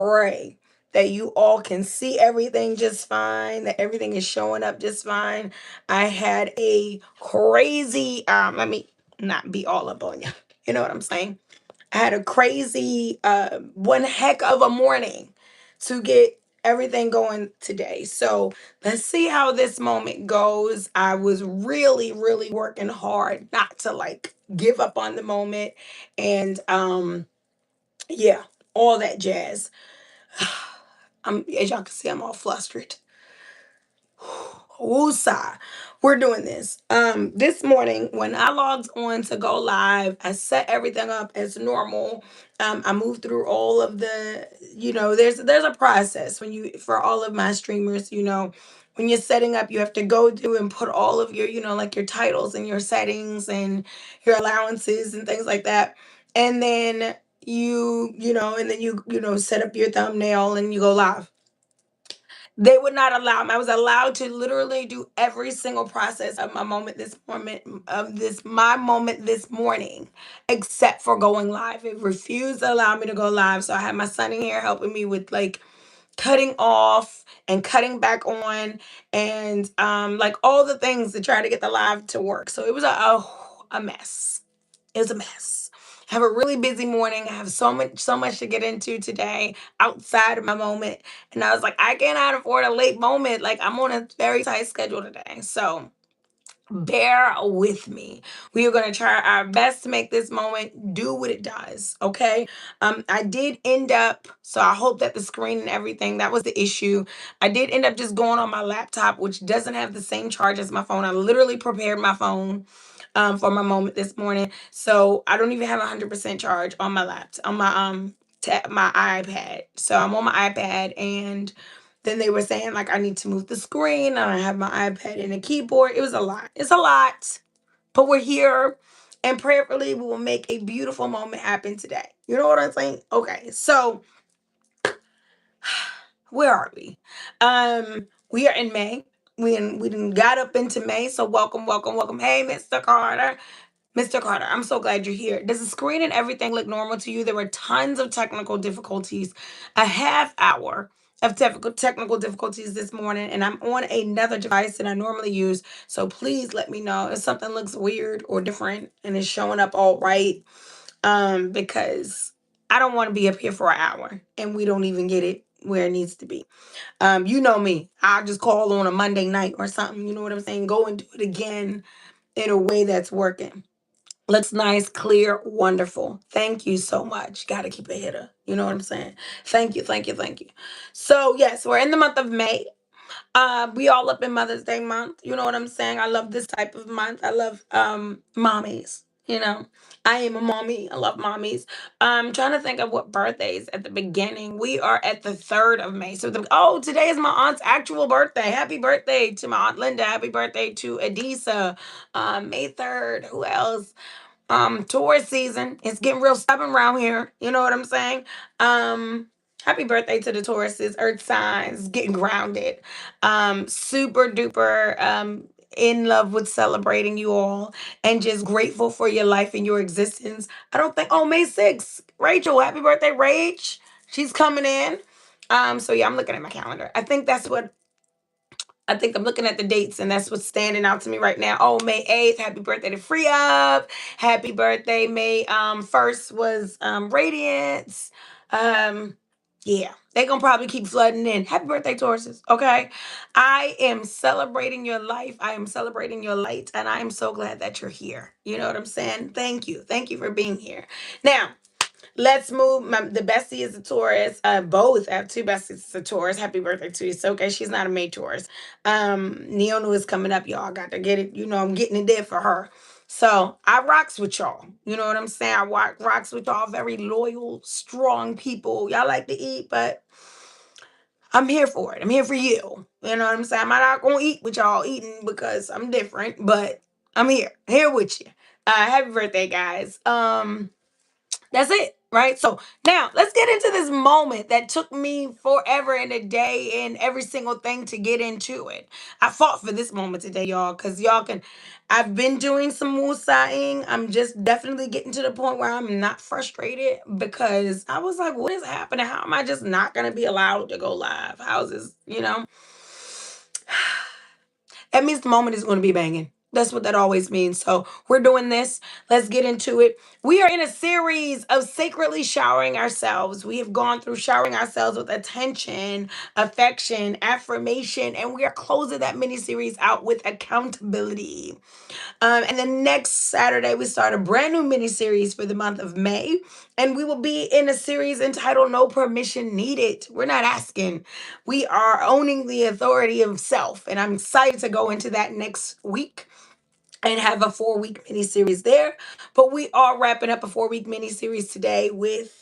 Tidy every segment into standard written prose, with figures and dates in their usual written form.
pray that you all can see everything just fine, that everything is showing up just fine. I had a crazy, let me not be all up on you. You know what I'm saying? I had a crazy, one heck of a morning to get everything going today. So let's see how this moment goes. I was really, really working hard not to like give up on the moment. And yeah, all that jazz. As y'all can see, I'm all flustered. Woosah. We're doing this. This morning when I logged on to go live, I set everything up as normal. I moved through all of the, there's a process when you for all of my streamers, when you're setting up, you have to go through and put all of your, like your titles and your settings and your allowances and things like that. And then and then you set up your thumbnail and you go live. They would not allow me. I was allowed to literally do every single process of my moment this morning, except for going live. It refused to allow me to go live. So I had my son in here helping me with like cutting off and cutting back on and like all the things to try to get the live to work. So it was a mess. It was a mess. I have a really busy morning. I have so much to get into today outside of my moment. And I was like, I cannot afford a late moment. Like I'm on a very tight schedule today. So bear with me. We are going to try our best to make this moment do what it does. Okay. I did end up, so I hope that the screen and everything, that was the issue. I did end up just going on my laptop, which doesn't have the same charge as my phone. I literally prepared my phone for my moment this morning. So I don't even have 100% charge on my laptop, on my my iPad. So I'm on my iPad, and then they were saying like I need to move the screen and I have my iPad and a keyboard. It was a lot. It's a lot. But we're here, and prayerfully we will make a beautiful moment happen today. You know what I'm saying? Okay. So where are we? We are in May. We done got up into May. So welcome, welcome, welcome. Hey, Mr. Carter. Mr. Carter, I'm so glad you're here. Does the screen and everything look normal to you? There were tons of technical difficulties, a half hour of technical difficulties this morning, and I'm on another device than I normally use. So please let me know if something looks weird or different and is showing up all right. Because I don't want to be up here for an hour and we don't even get it where it needs to be. You know me. I'll just call on a Monday night or something. You know what I'm saying? Go and do it again in a way that's working. Looks nice, clear, wonderful. Thank you so much. Got to keep a hitter. You know what I'm saying? Thank you, thank you, thank you. So yes, we're in the month of May. We all up in Mother's Day month. You know what I'm saying? I love this type of month. I love mommies. I am a mommy. I love mommies. I'm trying to think of what birthdays at the beginning. We are at the 3rd of May. So today is my aunt's actual birthday. Happy birthday to my aunt Linda. Happy birthday to Adisa. May 3rd. Who else? Tourist season. It's getting real stubborn around here. You know what I'm saying? Happy birthday to the Tauruses, earth signs, getting grounded. Super duper in love with celebrating you all and just grateful for your life and your existence. I don't think May 6th. Rachel, happy birthday, Rach. She's coming in. So yeah, I'm looking at my calendar. I think I'm looking at the dates, and that's what's standing out to me right now. Oh, May 8th, happy birthday to Free Up. Happy birthday. May 1st was Radiance. Um, yeah, they're gonna probably keep flooding in. Happy birthday, Tauruses. Okay. I am celebrating your life. I am celebrating your light, and I am so glad that you're here. You know what I'm saying? Thank you. Thank you for being here. Now, let's move. The bestie is a Taurus. Both have two besties. It's a Taurus. Happy birthday to you. So okay, she's not a May Taurus. Neonu is coming up, y'all. Got to get it. I'm getting it there for her. So I rocks with y'all. You know what I'm saying? I rocks with y'all. Very loyal, strong people. Y'all like to eat, but I'm here for it. I'm here for you. You know what I'm saying? I'm not gonna eat with y'all eating because I'm different, but I'm here with you. Happy birthday, guys. That's it. right? So now let's get into this moment that took me forever and a day and every single thing to get into it. I fought for this moment today, y'all, because y'all can. I've been doing some woosahing. I'm just definitely getting to the point where I'm not frustrated because I was like, what is happening? How am I just not going to be allowed to go live? How's this, That means the moment is going to be banging. That's what that always means. So we're doing this. Let's get into it. We are in a series of sacredly showering ourselves. We have gone through showering ourselves with attention, affection, affirmation, and we are closing that mini series out with accountability. And then next Saturday, we start a brand new mini series for the month of May. And we will be in a series entitled No Permission Needed. We're not asking, we are owning the authority of self. And I'm excited to go into that next week and have a 4-week mini series there. But we are wrapping up a 4-week mini series today with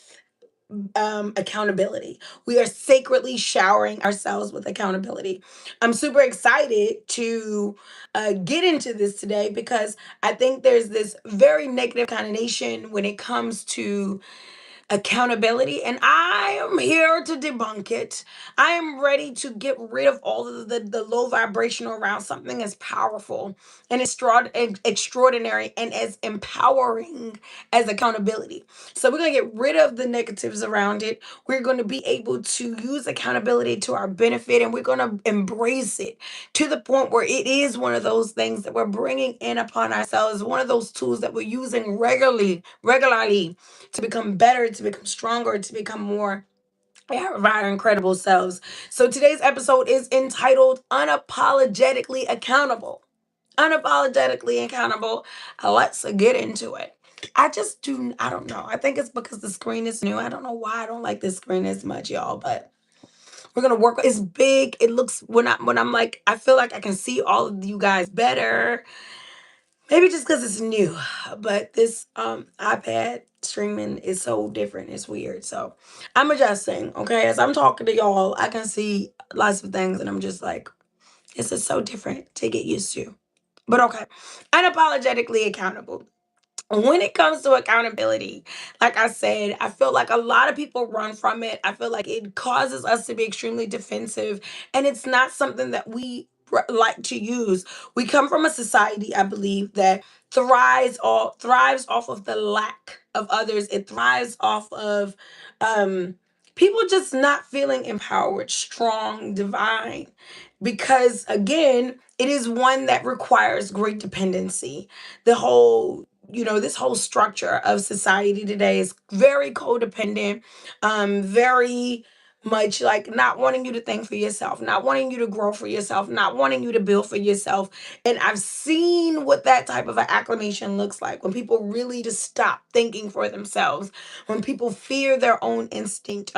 accountability. We are sacredly showering ourselves with accountability. I'm super excited to get into this today because I think there's this very negative connotation when it comes to accountability, and I am here to debunk it. I am ready to get rid of all of the low vibration around something as powerful and extraordinary and as empowering as accountability. So we're going to get rid of the negatives around it. We're going to be able to use accountability to our benefit, and we're going to embrace it to the point where it is one of those things that we're bringing in upon ourselves, one of those tools that we're using regularly to become better, to become stronger, to become more of our incredible selves. So today's episode is entitled Unapologetically Accountable. Unapologetically accountable. Let's get into it. I don't know. I think it's because the screen is new. I don't know why I don't like this screen as much, y'all, but we're gonna work. It's big. It looks when I'm like, I feel like I can see all of you guys better. Maybe just because it's new, but this iPad streaming is so different. It's weird. So I'm adjusting. Okay, as I'm talking to y'all, I can see lots of things, and I'm just like, this is so different to get used to. But okay, unapologetically accountable. When it comes to accountability, like I said, I feel like a lot of people run from it. I feel like it causes us to be extremely defensive, and it's not something that we like to use. We come from a society, I believe, that thrives off of the lack of others. It thrives off of um, people just not feeling empowered, strong, divine, because again, it is one that requires great dependency. The whole this whole structure of society today is very codependent, very much like not wanting you to think for yourself, not wanting you to grow for yourself, not wanting you to build for yourself. And I've seen what that type of an acclamation looks like when people really just stop thinking for themselves, when people fear their own instinct,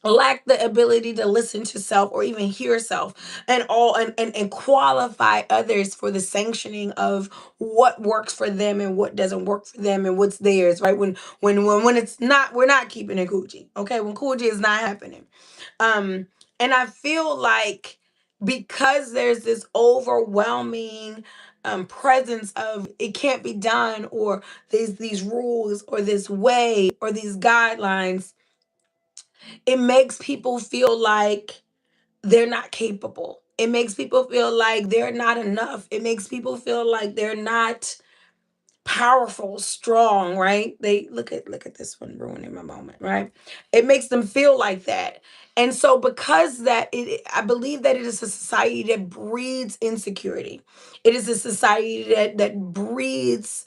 lack the ability to listen to self or even hear self, and qualify others for the sanctioning of what works for them and what doesn't work for them and what's theirs, right? When it's not, we're not keeping it Coochie. Okay, when Coochie is not happening. And I feel like because there's this overwhelming presence of it can't be done, or these rules or this way or these guidelines, it makes people feel like they're not capable. It makes people feel like they're not enough. It makes people feel like they're not powerful, strong, right? They look at this one ruining my moment, right? It makes them feel like that. And so because I believe that it is a society that breeds insecurity. It is a society that breeds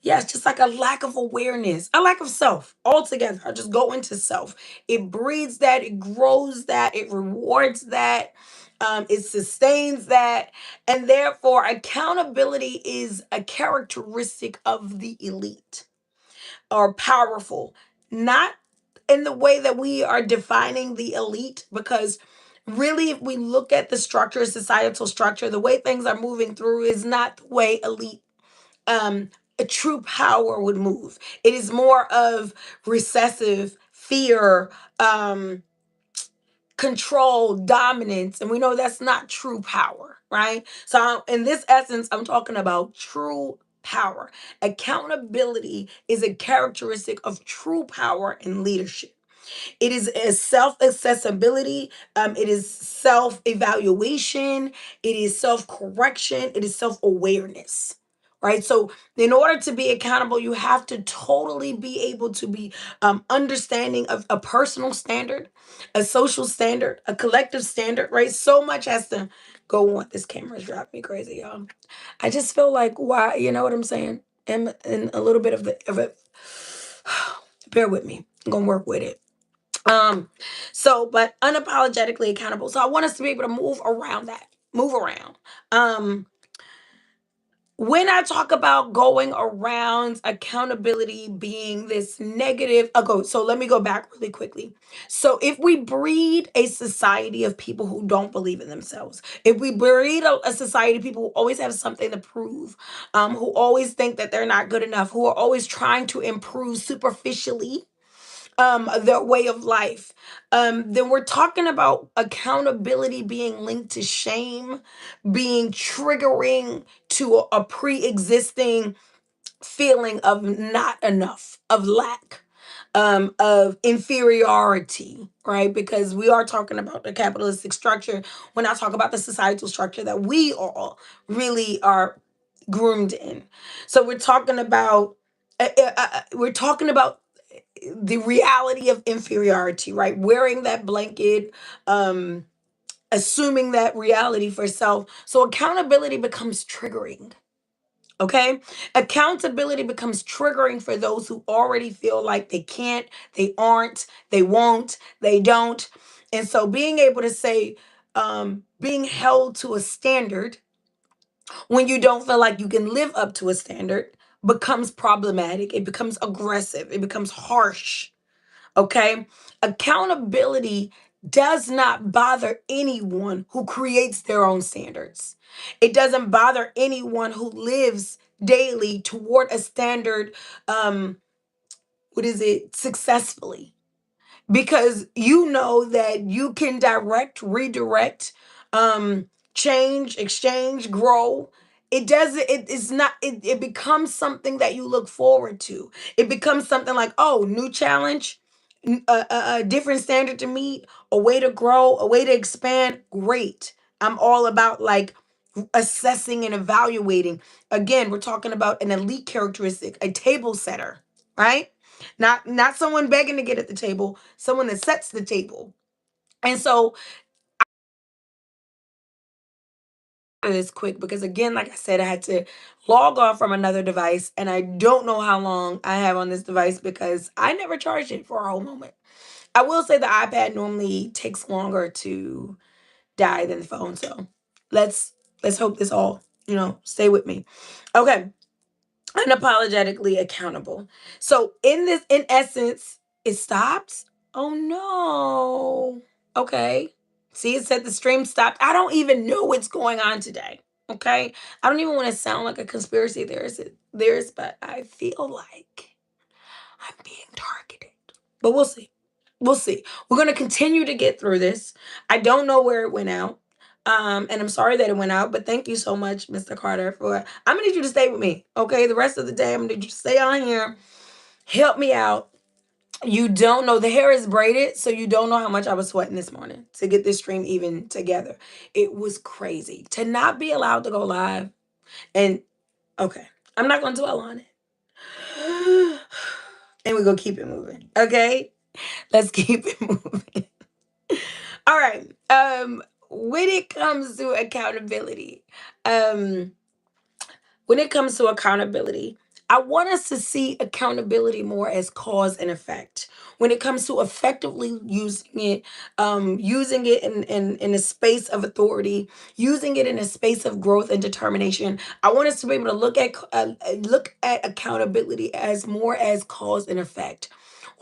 yeah, it's just like a lack of awareness, a lack of self altogether. I just go into self. It breeds that, it grows that, it rewards that, it sustains that. And therefore, accountability is a characteristic of the elite or powerful, not in the way that we are defining the elite, because really, if we look at the structure, societal structure, the way things are moving through is not the way elite um a true power would move. It is more of recessive fear, control, dominance, and we know that's not true power, right? So in this essence, I'm talking about true power. Accountability is a characteristic of true power and leadership. It is a self accessibility. It is self evaluation. It is self correction. It is self awareness. Right. So, in order to be accountable, you have to totally be able to be understanding of a personal standard, a social standard, a collective standard. Right. So much has to go on. This camera's driving me crazy, y'all. I just feel like why, you know what I'm saying? And a little bit of it. Bear with me. I'm gonna work with it. But unapologetically accountable. So I want us to be able to move around that. Move around. Um, when I talk about going around accountability being this negative, so let me go back really quickly. So if we breed a society of people who don't believe in themselves, if we breed a society of people who always have something to prove, who always think that they're not good enough, who are always trying to improve superficially, their way of life, then we're talking about accountability being linked to shame, being triggering to a pre-existing feeling of not enough, of lack, of inferiority, right? Because we are talking about the capitalistic structure when I talk about the societal structure that we all really are groomed in. So we're talking about the reality of inferiority, right? Wearing that blanket, um, assuming that reality for self. So accountability becomes triggering. Okay. Accountability becomes triggering for those who already feel like they can't, they aren't, they won't, they don't. And so being able to say, being held to a standard when you don't feel like you can live up to a standard becomes problematic. It becomes aggressive. It becomes harsh. Okay. Accountability does not bother anyone who creates their own standards. It doesn't bother anyone who lives daily toward a standard, successfully, because you know that you can direct, redirect, change, exchange, grow. It doesn't, it is not, it becomes something that you look forward to. It becomes something like, oh, new challenge, a different standard to meet, a way to grow, a way to expand. Great. I'm all about like assessing and evaluating. Again, we're talking about an elite characteristic, a table setter, right? Not someone begging to get at the table, someone that sets the table. And so this quick because again, like I said, I had to log off from another device and I don't know how long I have on this device because I never charged it for a whole moment. I will say the iPad normally takes longer to die than the phone, so let's let's hope this all, stay with me. Okay. Unapologetically accountable. So in essence, it stops. Oh no. Okay. See, it said the stream stopped. I don't even know what's going on today. Okay. I don't even want to sound like a conspiracy theorist, but I feel like I'm being targeted. But we'll see. We'll see. We're gonna continue to get through this. I don't know where it went out. And I'm sorry that it went out, but thank you so much, Mr. Carter, for I'm gonna need you to stay with me. Okay. The rest of the day, I'm gonna need you to stay on here. Help me out. You don't know the hair is braided, so you don't know how much I was sweating this morning to get this stream even together. It was crazy to not be allowed to go live. And okay, I'm not gonna dwell on it. And we're gonna keep it moving. Okay, let's keep it moving. All right. When it comes to accountability, um, when it comes to accountability, I want us to see accountability more as cause and effect. When it comes to effectively using it in a space of authority, using it in a space of growth and determination, I want us to be able to look at accountability as more as cause and effect.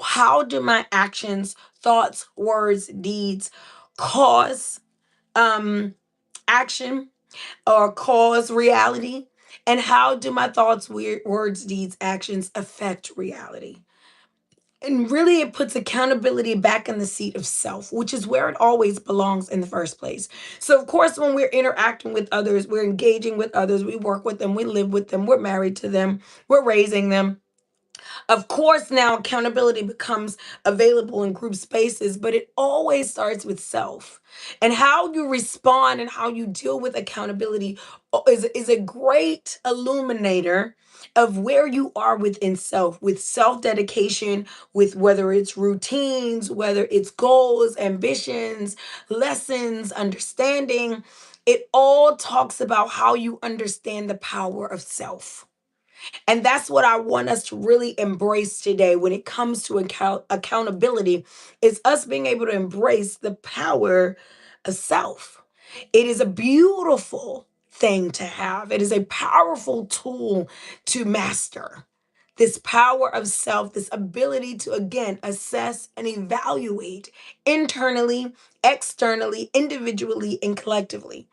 How do my actions, thoughts, words, deeds cause um, action or cause reality? And how do my thoughts, words, deeds, actions affect reality? And really, it puts accountability back in the seat of self, which is where it always belongs in the first place. So, of course, when we're interacting with others, we're engaging with others, we work with them, we live with them, we're married to them, we're raising them. Of course, now accountability becomes available in group spaces, but it always starts with self. And how you respond and how you deal with accountability is a great illuminator of where you are within self, with self dedication, with whether it's routines, whether it's goals, ambitions, lessons, understanding. It all talks about how you understand the power of self. And that's what I want us to really embrace today when it comes to accountability, is us being able to embrace the power of self. It is a beautiful thing to have. It is a powerful tool to master. This power of self, this ability to again assess and evaluate internally, externally, individually, and collectively.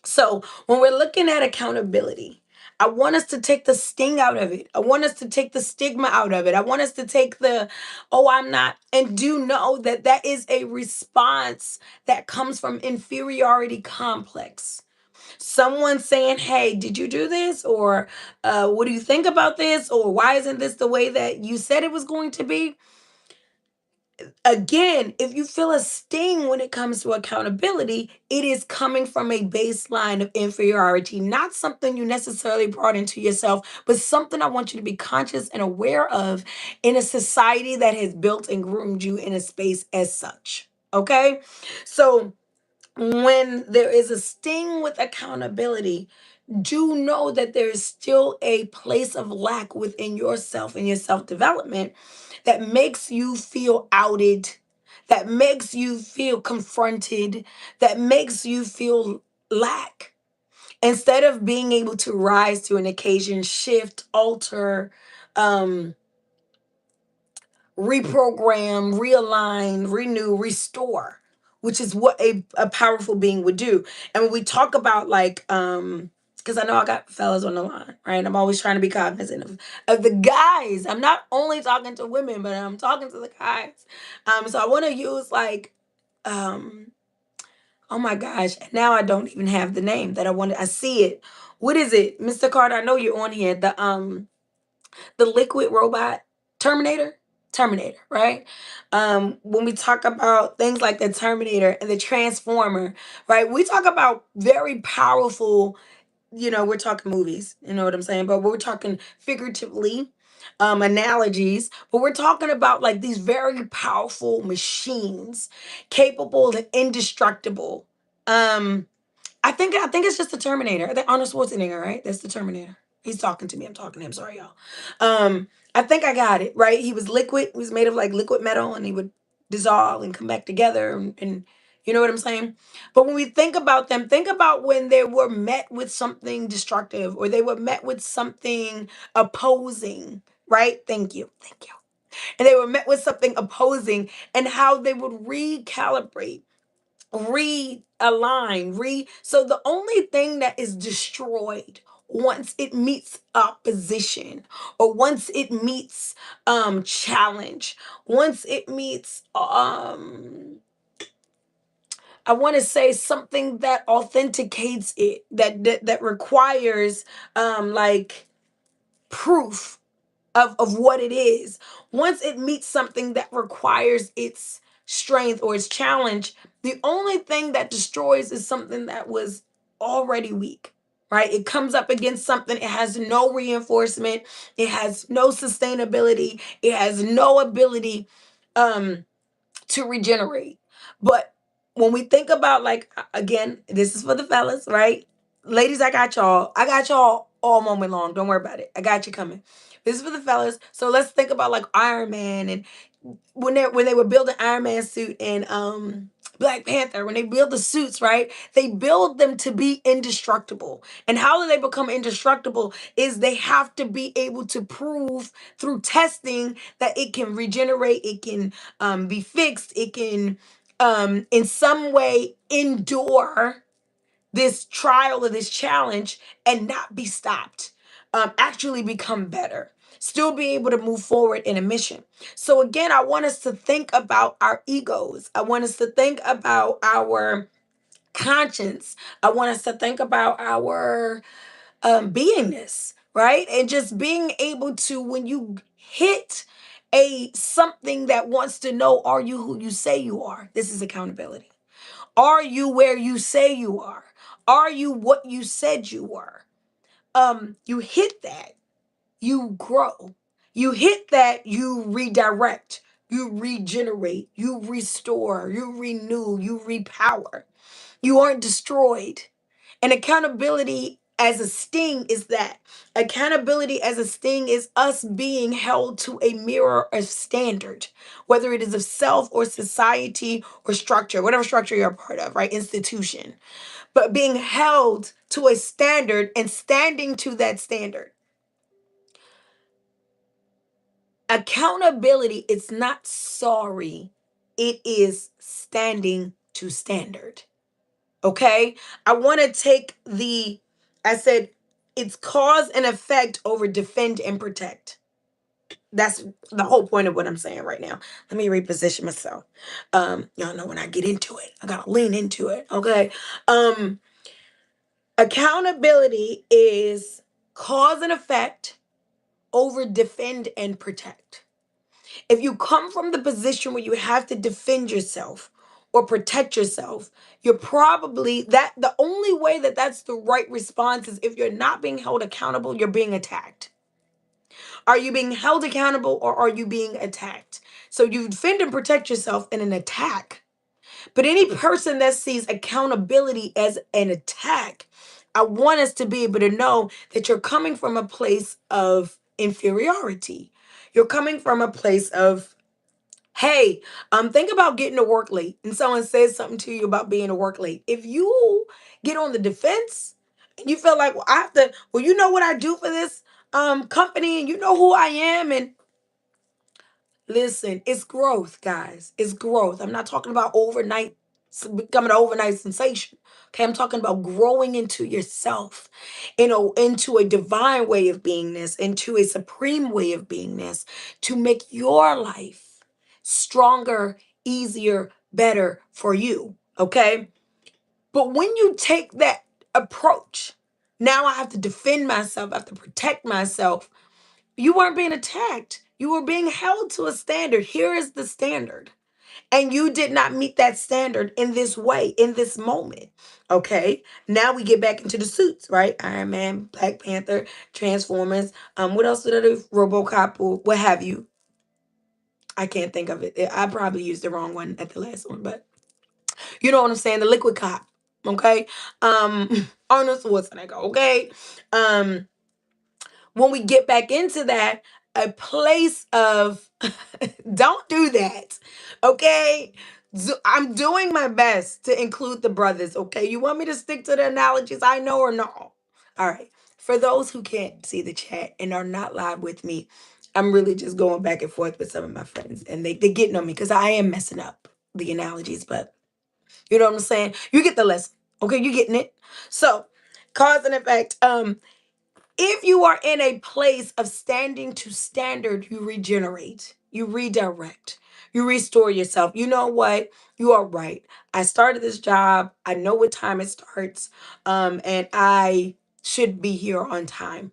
So when we're looking at accountability, I want us to take the sting out of it. I want us to take the stigma out of it. I want us to take the, oh, I'm not, and do know that that is a response that comes from inferiority complex. Someone saying, hey, did you do this? Or what do you think about this? Or why isn't this the way that you said it was going to be? Again, if you feel a sting when it comes to accountability, it is coming from a baseline of inferiority, not something you necessarily brought into yourself, but something I want you to be conscious and aware of in a society that has built and groomed you in a space as such. Okay? So, when there is a sting with accountability, do know that there is still a place of lack within yourself and your self development that makes you feel outed, that makes you feel confronted, that makes you feel lack. Instead of being able to rise to an occasion, shift, alter, um, reprogram, realign, renew, restore, which is what a powerful being would do. And when we talk about like, because I know I got fellas on the line, right? I'm always trying to be cognizant of the guys. I'm not only talking to women, but I'm talking to the guys. So I want to use like, um, oh my gosh, now I don't even have the name that I wanted. I see it. What is it, Mr. Carter? I know you're on here. The liquid robot Terminator, right? When we talk about things like the Terminator and the Transformer, right? We talk about very powerful, we're talking movies, you know what I'm saying? But we're talking figuratively, analogies, but we're talking about like these very powerful machines, capable and indestructible. Um, I think it's just the Terminator. I think Arnold Schwarzenegger, right? That's the Terminator. He's talking to me. I'm talking to him. Sorry, y'all. I think I got it, right? He was liquid. He was made of like liquid metal and he would dissolve and come back together and you know what I'm saying? But when we think about them, think about when they were met with something destructive or they were met with something opposing, right? Thank you. Thank you. And they were met with something opposing and how they would recalibrate, realign, so the only thing that is destroyed once it meets opposition or once it meets challenge, once it meets I want to say something that authenticates it, that requires like proof of what it is. Once it meets something that requires its strength or its challenge, the only thing that destroys is something that was already weak, right? It comes up against something, it has no reinforcement, it has no sustainability, it has no ability um, to regenerate. But when we think about, like, again, this is for the fellas, right? Ladies, I got y'all. I got y'all all moment long. Don't worry about it. I got you coming. This is for the fellas. So let's think about like Iron Man and when they were building Iron Man suit and Black Panther, when they build the suits, right? They build them to be indestructible. And how do they become indestructible? Is they have to be able to prove through testing that it can regenerate, it can be fixed, it can in some way endure this trial or this challenge and not be stopped, actually become better. still be able to move forward in a mission. So again, I want us to think about our egos. I want us to think about our conscience. I want us to think about our beingness, right? And just being able to, when you hit a something that wants to know, are you who you say you are? This is accountability. Are you where you say you are? Are you what you said you were? You hit that, you grow. You hit that, you redirect, you regenerate, you restore, you renew, you repower. You aren't destroyed. And accountability as a sting is that. Accountability as a sting is us being held to a mirror of standard, whether it is of self or society or structure, whatever structure you're a part of, right? Institution. But being held to a standard and standing to that standard. Accountability is not sorry, it is standing to standard. Okay? I want to take I said it's cause and effect over defend and protect. That's the whole point of what I'm saying right now. Let me reposition myself. Y'all know when I get into it, I gotta lean into it. Okay. Um, Accountability is cause and effect over defend and protect. If you come from the position where you have to defend yourself or protect yourself, you're probably that the only way that that's the right response is if you're not being held accountable, you're being attacked. Are you being held accountable or are you being attacked? So you defend and protect yourself in an attack. But any person that sees accountability as an attack, I want us to be able to know that you're coming from a place of inferiority. You're coming from a place of, hey, think about getting to work late and someone says something to you about being to work late. If you get on the defense and you feel like, well, I have to, well, you know what I do for this company and you know who I am, and listen, it's growth, guys. It's growth. I'm not talking about overnight becoming an overnight sensation. Okay, I'm talking about growing into yourself, into a divine way of beingness, into a supreme way of beingness to make your life stronger, easier, better for you. Okay? But when you take that approach, now I have to defend myself, I have to protect myself. You weren't being attacked. You were being held to a standard. Here is the standard. And you did not meet that standard in this way, in this moment. Okay. Now we get back into the suits, right? Iron Man, Black Panther, Transformers. What else did I do? RoboCop or what have you. I can't think of it. I probably used the wrong one at the last one, but you know what I'm saying? The Liquid Cop. Okay. Arnold Schwarzenegger. Okay. Um, when we get back into that, a place of don't do that. Okay. I'm doing my best to include the brothers. Okay. You want me to stick to the analogies I know or no? All right. For those who can't see the chat and are not live with me, I'm really just going back and forth with some of my friends and they're getting on me because I am messing up the analogies, but you know what I'm saying? You get the lesson. Okay. You getting it? So, cause and effect. If you are in a place of standing to standard, you regenerate, you redirect, you restore yourself. You know what? You are right. I started this job. I know what time it starts. And I should be here on time.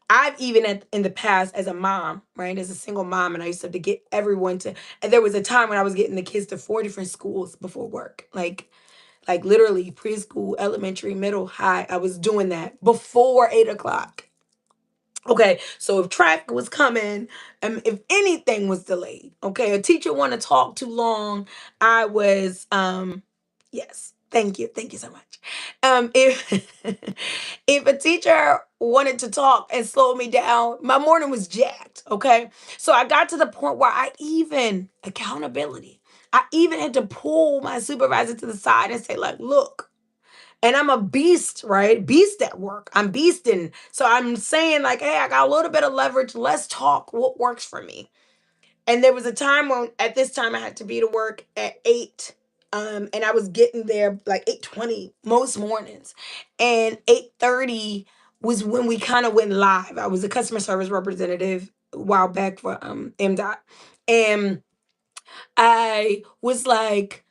I've even in the past as a mom, right? As a single mom, and I used to have to get everyone to, and there was a time when I was getting the kids to 4 different schools before work. Like literally preschool, elementary, middle, high. I was doing that before 8 o'clock. Okay, so if traffic was coming, if anything was delayed, okay, a teacher want to talk too long, I was, yes, thank you so much. If if a teacher wanted to talk and slow me down, my morning was jacked. Okay, so I got to the point where I even accountability, I even had to pull my supervisor to the side and say, like, look. And I'm a beast, right? Beast at work. I'm beasting. So I'm saying, like, hey, I got a little bit of leverage. Let's talk what works for me. And there was a time when at this time I had to be to work at 8. And I was getting there like 8:20 most mornings. And 8:30 was when we kind of went live. I was a customer service representative a while back for MDOT. And I was like,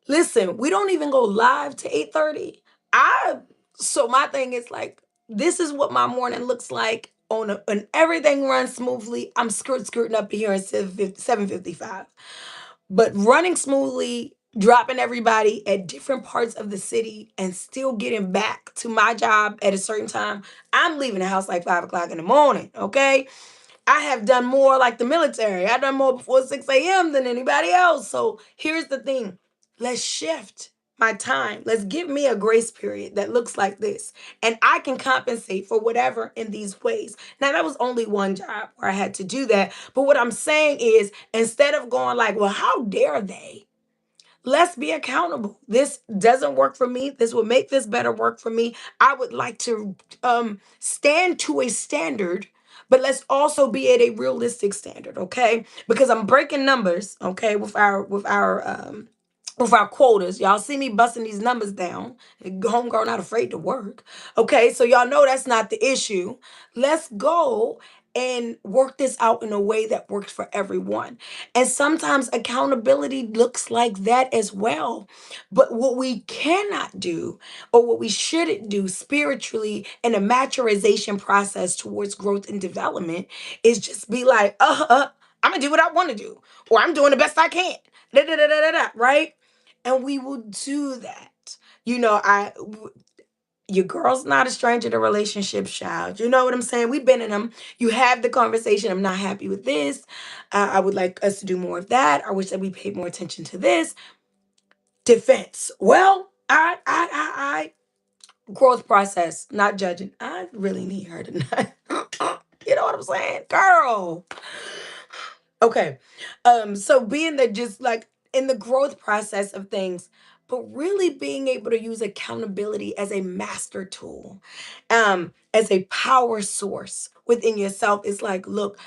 listen, we don't even go live to 8:30. I so my thing is like, this is what my morning looks like and everything runs smoothly. I'm skirting up here at 7:55. But running smoothly, dropping everybody at different parts of the city and still getting back to my job at a certain time. I'm leaving the house like 5 o'clock in the morning. Okay. I have done more like the military. I've done more before 6 a.m. than anybody else. So here's the thing. Let's shift my time. Let's give me a grace period that looks like this. And I can compensate for whatever in these ways. Now, that was only one job where I had to do that. But what I'm saying is, instead of going like, well, how dare they? Let's be accountable. This doesn't work for me. This will make this better work for me. I would like to stand to a standard, but let's also be at a realistic standard, okay? Because I'm breaking numbers, okay, with our quotas. Y'all see me busting these numbers down. Homegirl not afraid to work. Okay, so y'all know that's not the issue. Let's go and work this out in a way that works for everyone. And sometimes accountability looks like that as well. But what we cannot do, or what we shouldn't do spiritually in a maturization process towards growth and development, is just be like, I'm gonna do what I want to do, or I'm doing the best I can. Da, da, da, da, da, da, right? And we will do that. You know, your girl's not a stranger to relationships, child. You know what I'm saying? We've been in them. You have the conversation. I'm not happy with this. I would like us to do more of that. I wish that we paid more attention to this. Defense. Well, growth process, not judging. I really need her tonight. You know what I'm saying? Girl. Okay. So being that just like in the growth process of things, but really being able to use accountability as a master tool, as a power source within yourself is like, look,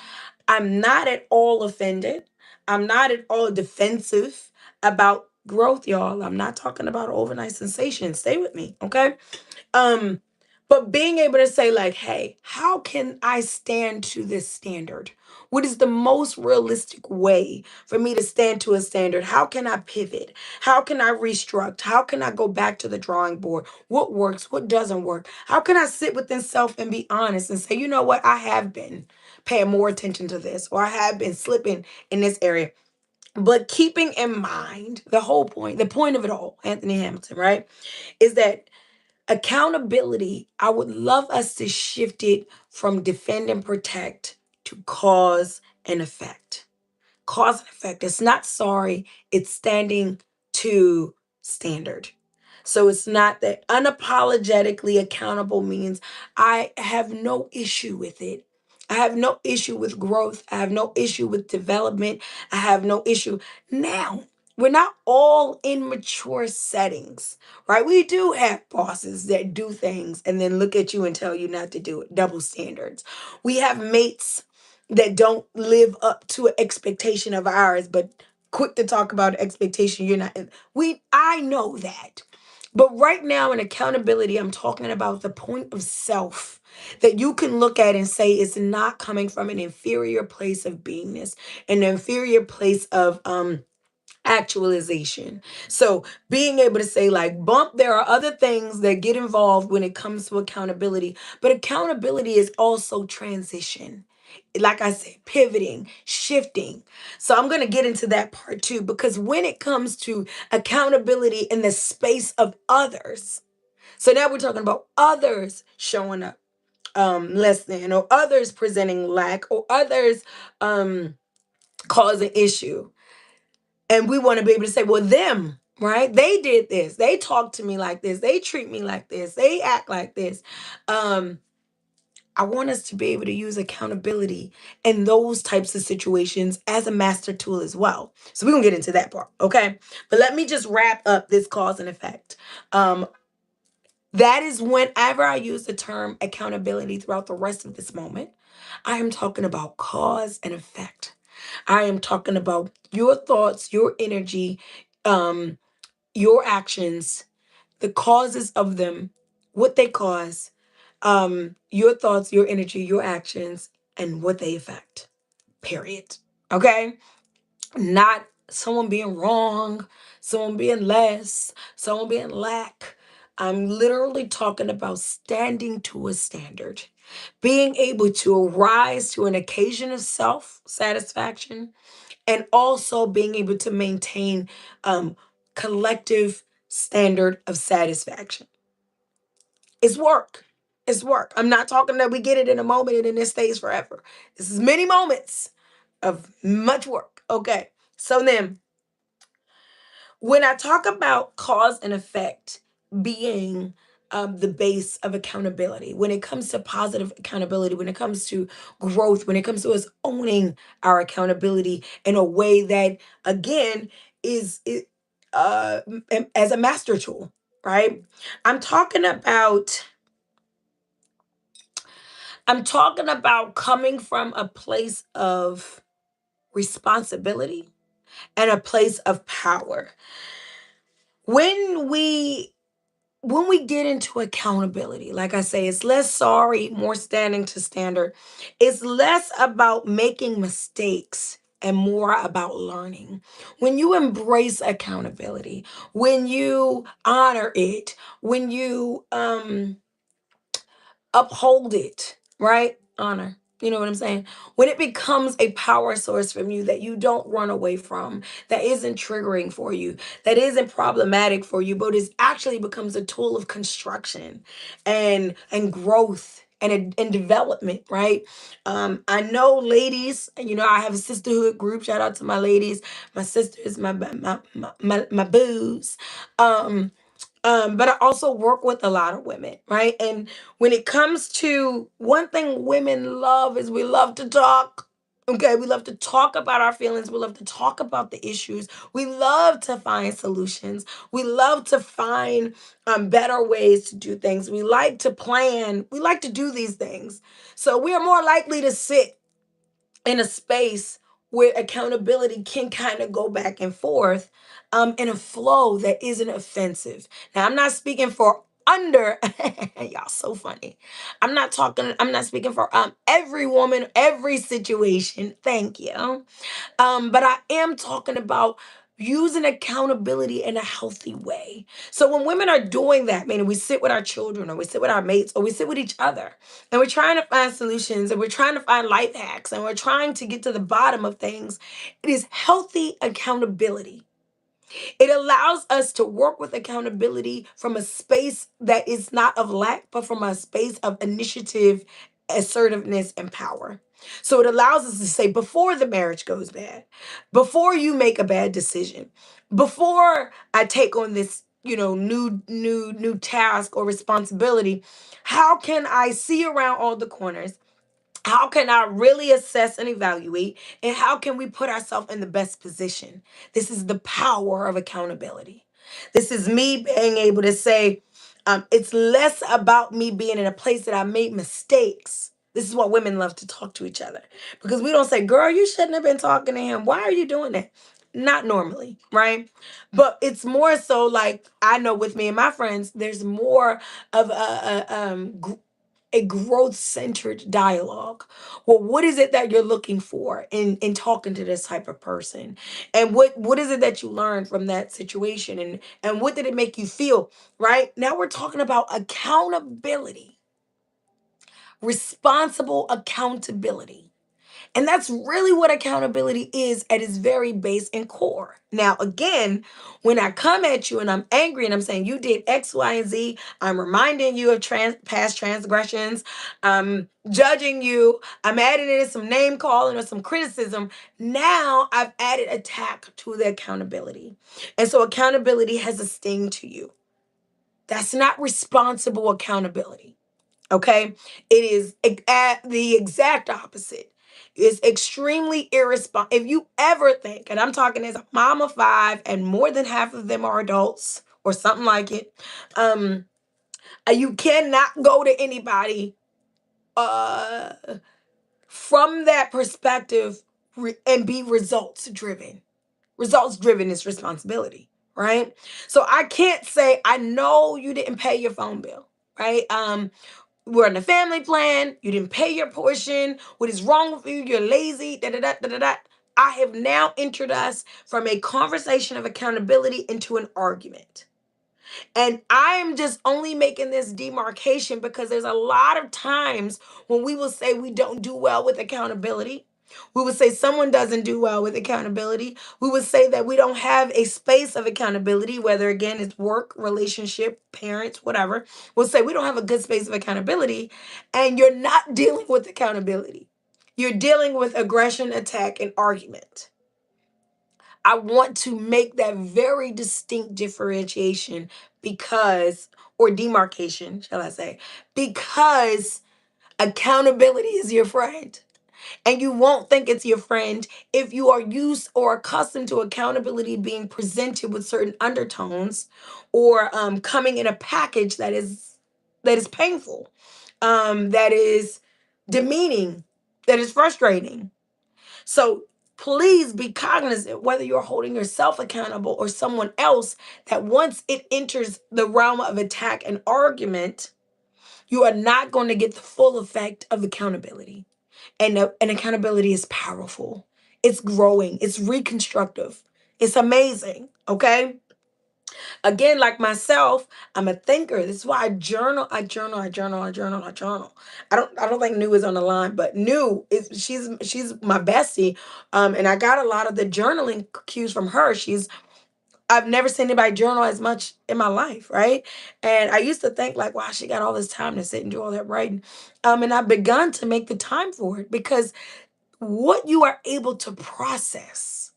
I'm not at all offended. I'm not at all defensive about growth, y'all. I'm not talking about overnight sensation. Stay with me, okay? Um, but being able to say, like, hey, how can I stand to this standard? What is the most realistic way for me to stand to a standard? How can I pivot? How can I restruct? How can I go back to the drawing board? What works? What doesn't work? How can I sit within self and be honest and say, you know what? I have been paying more attention to this, or I have been slipping in this area. But keeping in mind the whole point, the point of it all, Anthony Hamilton, right? Is that accountability, I would love us to shift it from defend and protect to cause and effect. Cause and effect. It's not sorry, it's standing to standard. So it's not that unapologetically accountable means I have no issue with it. I have no issue with growth. I have no issue with development. I have no issue. Now, we're not all in mature settings, right? We do have bosses that do things and then look at you and tell you not to do it. Double standards. We have mates that don't live up to an expectation of ours, but quick to talk about expectation you're not. I know that. But right now in accountability, I'm talking about the point of self that you can look at and say it's not coming from an inferior place of beingness, an inferior place of actualization. So being able to say like bump, there are other things that get involved when it comes to accountability, but accountability is also transition. Like I said, pivoting, shifting. So I'm going to get into that part too, because when it comes to accountability in the space of others, so now we're talking about others showing up less than, or others presenting lack, or others causing issue. And we want to be able to say, well, them, right? They did this. They talk to me like this. They treat me like this. They act like this. Um, I want us to be able to use accountability in those types of situations as a master tool as well. So we're going to get into that part, okay? But let me just wrap up this cause and effect. Um, that is whenever I use the term accountability throughout the rest of this moment, I am talking about cause and effect. I am talking about your thoughts, your energy, um, your actions, the causes of them, what they cause, your thoughts, your energy, your actions, and what they affect. Period. Okay? Not someone being wrong, someone being less, someone being lack. I'm literally talking about standing to a standard, being able to rise to an occasion of self satisfaction, and also being able to maintain collective standard of satisfaction. It's work. It's work. I'm not talking that we get it in a moment and then it stays forever. This is many moments of much work. Okay. So then, when I talk about cause and effect being the base of accountability, when it comes to positive accountability, when it comes to growth, when it comes to us owning our accountability in a way that, again, as a master tool, right? I'm talking about I'm talking about coming from a place of responsibility and a place of power. When we get into accountability, like I say, it's less sorry, more standing to standard. It's less about making mistakes and more about learning. When you embrace accountability, when you honor it, when you uphold it, right? Honor. You know what I'm saying? When it becomes a power source from you that you don't run away from, that isn't triggering for you, that isn't problematic for you, but it actually becomes a tool of construction and growth and development, right? I know ladies, you know, I have a sisterhood group. Shout out to my ladies, my sisters, my boos. Um, but I also work with a lot of women, right? And when it comes to one thing women love is we love to talk. Okay, we love to talk about our feelings. We love to talk about the issues. We love to find solutions. We love to find better ways to do things. We like to plan. We like to do these things. So we are more likely to sit in a space where accountability can kind of go back and forth in a flow that isn't offensive. Now, I'm not speaking for under y'all so funny. I'm not speaking for every woman, every situation. Thank you. But I am talking about using accountability in a healthy way. So when women are doing that, meaning we sit with our children or we sit with our mates or we sit with each other and we're trying to find solutions and we're trying to find life hacks and we're trying to get to the bottom of things, it is healthy accountability. It allows us to work with accountability from a space that is not of lack, but from a space of initiative, assertiveness, and power. So it allows us to say, before the marriage goes bad, before you make a bad decision, before I take on this, you know, new task or responsibility, how can I see around all the corners? How can I really assess and evaluate? And how can we put ourselves in the best position? This is the power of accountability. This is me being able to say, it's less about me being in a place that I made mistakes. This is what women love to talk to each other because we don't say, girl, you shouldn't have been talking to him. Why are you doing that? Not normally, right? But it's more so like I know with me and my friends, there's more of a growth centered dialogue. Well, what is it that you're looking for in talking to this type of person? And what is it that you learned from that situation? And what did it make you feel? Right? Now we're talking about accountability, responsible accountability. And that's really what accountability is at its very base and core. Now, again, when I come at you and I'm angry and I'm saying you did X, Y, and Z, I'm reminding you of past transgressions, I'm judging you, I'm adding in some name calling or some criticism. Now I've added attack to the accountability. And so accountability has a sting to you. That's not responsible accountability. Okay. It is the exact opposite. It's extremely irresponsible. If you ever think, and I'm talking as a mom of five, and more than half of them are adults or something like it, um, you cannot go to anybody uh, from that perspective and be results driven. Results driven is responsibility, right? So I can't say, I know you didn't pay your phone bill, right? we're on the family plan, you didn't pay your portion, what is wrong with you, you're lazy, da da da da da da. I have now entered us from a conversation of accountability into an argument. And I'm just only making this demarcation because there's a lot of times when we will say we don't do well with accountability. We would say someone doesn't do well with accountability. We would say that we don't have a space of accountability, whether again it's work, relationship, parents, whatever. We'll say we don't have a good space of accountability, and you're not dealing with accountability. You're dealing with aggression, attack, and argument. I want to make that very distinct differentiation because, or demarcation, shall I say, because accountability is your friend. And you won't think it's your friend if you are used or accustomed to accountability being presented with certain undertones or coming in a package that is painful, that is demeaning, that is frustrating. So please be cognizant whether you're holding yourself accountable or someone else that once it enters the realm of attack and argument, you are not going to get the full effect of accountability. And accountability is powerful. It's growing. It's reconstructive. It's amazing. Okay. Again, like myself, I'm a thinker. This is why I journal. I journal. I journal. I journal. I journal. I don't think New is on the line, but New is she's my bestie. And I got a lot of the journaling cues from her. I've never seen anybody journal as much in my life, right? And I used to think like, wow, she got all this time to sit and do all that writing. And I've begun to make the time for it because what you are able to process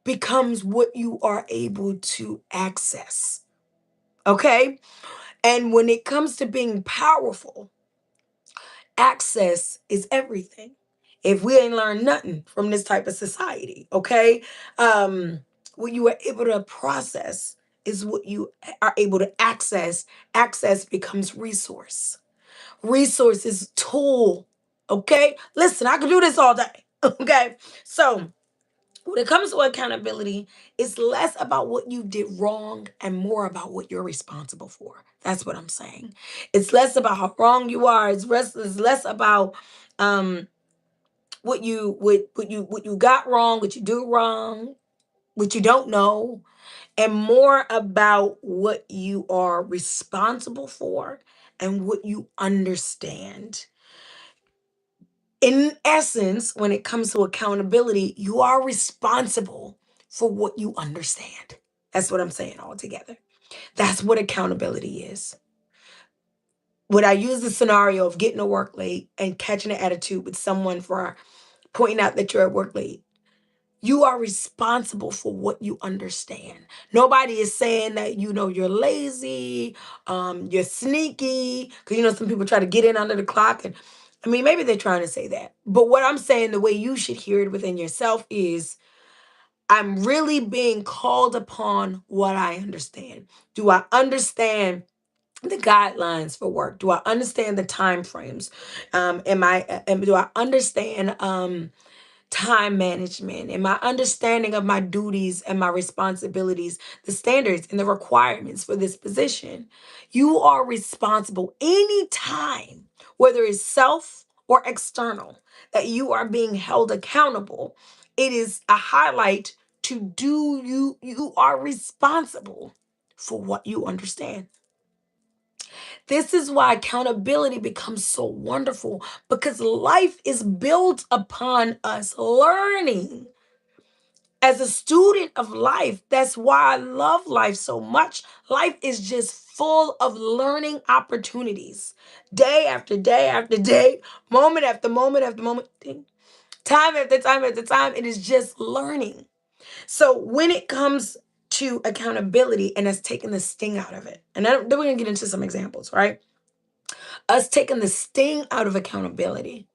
becomes what you are able to access. Okay? And when it comes to being powerful, access is everything. If we ain't learned nothing from this type of society, okay? What you are able to process is what you are able to access. Access becomes resource. Resource is tool. Okay? Listen, I can do this all day. Okay? So when it comes to accountability, it's less about what you did wrong and more about what you're responsible for. That's what I'm saying. It's less about how wrong you are. It's less about um, what you got wrong, what you do wrong, what you don't know, and more about what you are responsible for and what you understand. In essence, when it comes to accountability, you are responsible for what you understand. That's what I'm saying altogether. That's what accountability is. When I use the scenario of getting to work late and catching an attitude with someone for pointing out that you're at work late, you are responsible for what you understand. Nobody is saying that you're lazy, you're sneaky, because some people try to get in under the clock, and I mean maybe they're trying to say that. But what I'm saying, the way you should hear it within yourself is, I'm really being called upon what I understand. Do I understand the guidelines for work? Do I understand the time frames? Do I understand time management and my understanding of my duties and my responsibilities, the standards and the requirements for this position? You are responsible anytime, whether it's self or external, that you are being held accountable. It is a highlight to do you are responsible for what you understand. This is why accountability becomes so wonderful, because life is built upon us learning. As a student of life, that's why I love life so much. Life is just full of learning opportunities. Day after day after day, moment after moment after moment, time after time after time, it is just learning. So when it comes to accountability and us taking the sting out of it, and then we're going to get into some examples, right? Us taking the sting out of accountability.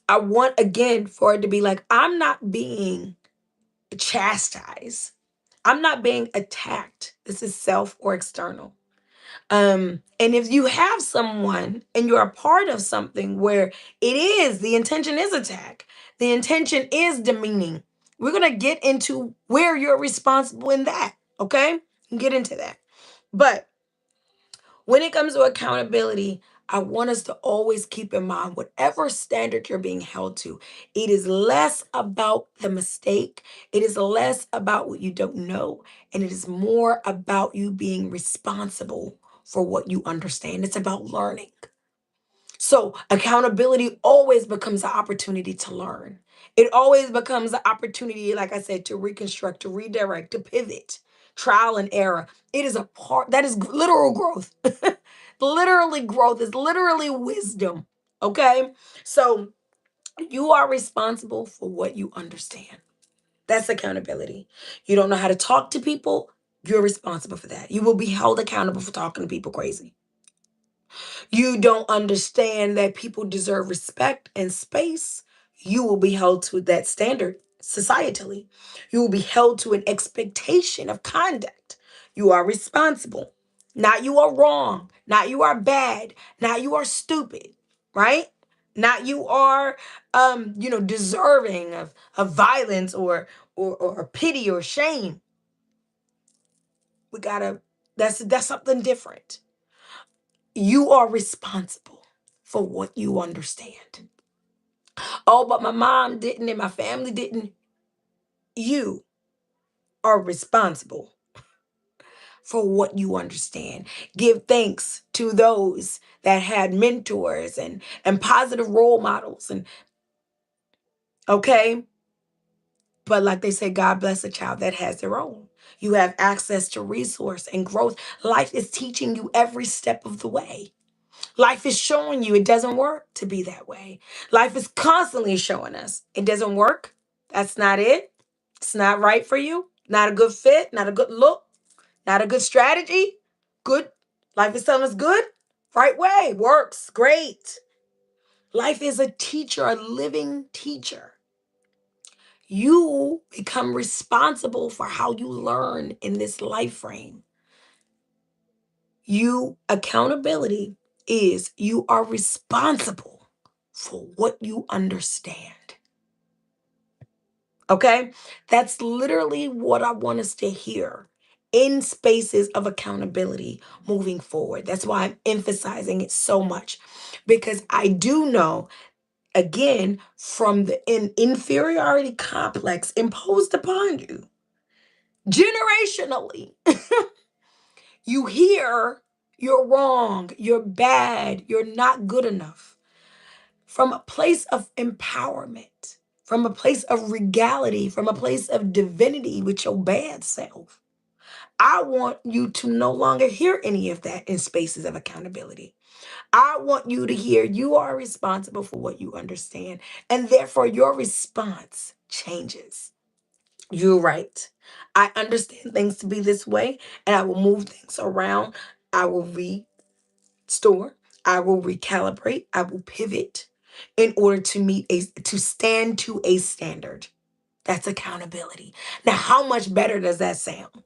I want, again, for it to be like, I'm not being chastised. I'm not being attacked. This is self or external. And if you have someone and you're a part of something where the intention is attack, the intention is demeaning, we're going to get into where you're responsible in that. Okay? Get into that. But when it comes to accountability, I want us to always keep in mind whatever standard you're being held to, it is less about the mistake, it is less about what you don't know, and it is more about you being responsible for what you understand. It's about learning. So accountability always becomes an opportunity to learn. It always becomes an opportunity, like I said, to reconstruct, to redirect, to pivot, trial and error. It is a part that is literal growth. Literally growth is literally wisdom. Okay. So you are responsible for what you understand. That's accountability. You don't know how to talk to people. You're responsible for that. You will be held accountable for talking to people crazy. You don't understand that people deserve respect and space, you will be held to that standard societally. You will be held to an expectation of conduct. You are responsible. Not you are wrong. Not you are bad. Not you are stupid, right? Not you are deserving of violence or pity or shame. We gotta that's something different. You are responsible for what you understand. Oh, but my mom didn't and my family didn't. You are responsible for what you understand. Give thanks to those that had mentors and positive role models and okay, but like they say, God bless a child that has their own. You have access to resource and growth. Life is teaching you every step of the way. Life is showing you it doesn't work to be that way. Life is constantly showing us it doesn't work. That's not it. It's not right for you. Not a good fit. Not a good look. Not a good strategy. Good. Life is telling us good. Right way. Works. Great. Life is a teacher, a living teacher. You become responsible for how you learn in this life frame. Accountability is you are responsible for what you understand. Okay? That's literally what I want us to hear in spaces of accountability moving forward. That's why I'm emphasizing it so much because I do know, again, from the inferiority complex imposed upon you generationally. You hear you're wrong, you're bad, you're not good enough. From a place of empowerment, from a place of regality, from a place of divinity with your bad self. I want you to no longer hear any of that in spaces of accountability. I want you to hear you are responsible for what you understand, and therefore your response changes. You're right. I understand things to be this way, and I will move things around. I will restore. I will recalibrate. I will pivot in order to stand to a standard. That's accountability. Now, how much better does that sound?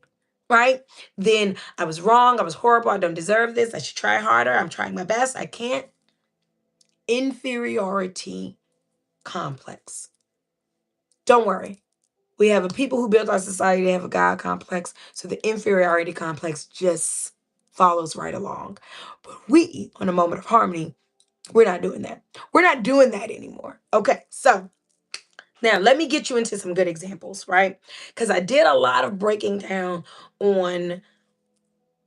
Right? Then I was wrong. I was horrible. I don't deserve this. I should try harder. I'm trying my best. I can't. Inferiority complex. Don't worry. We have a people who built our society, they have a God complex. So the inferiority complex just follows right along. But we, on a moment of harmony, we're not doing that. We're not doing that anymore. Okay, so now let me get you into some good examples, right? Because I did a lot of breaking down on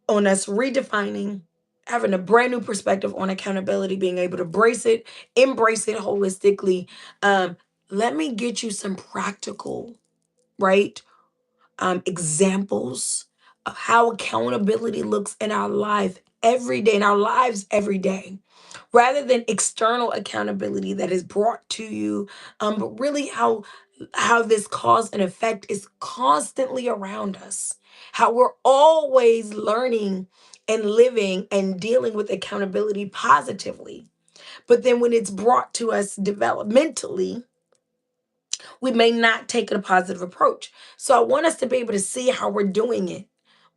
us redefining, having a brand new perspective on accountability, being able to embrace it holistically. Let me get you some practical, right? Examples of how accountability looks in our life every day, in our lives every day, rather than external accountability that is brought to you, but really how this cause and effect is constantly around us, how we're always learning and living and dealing with accountability positively. But then when it's brought to us developmentally, we may not take a positive approach. So I want us to be able to see how we're doing it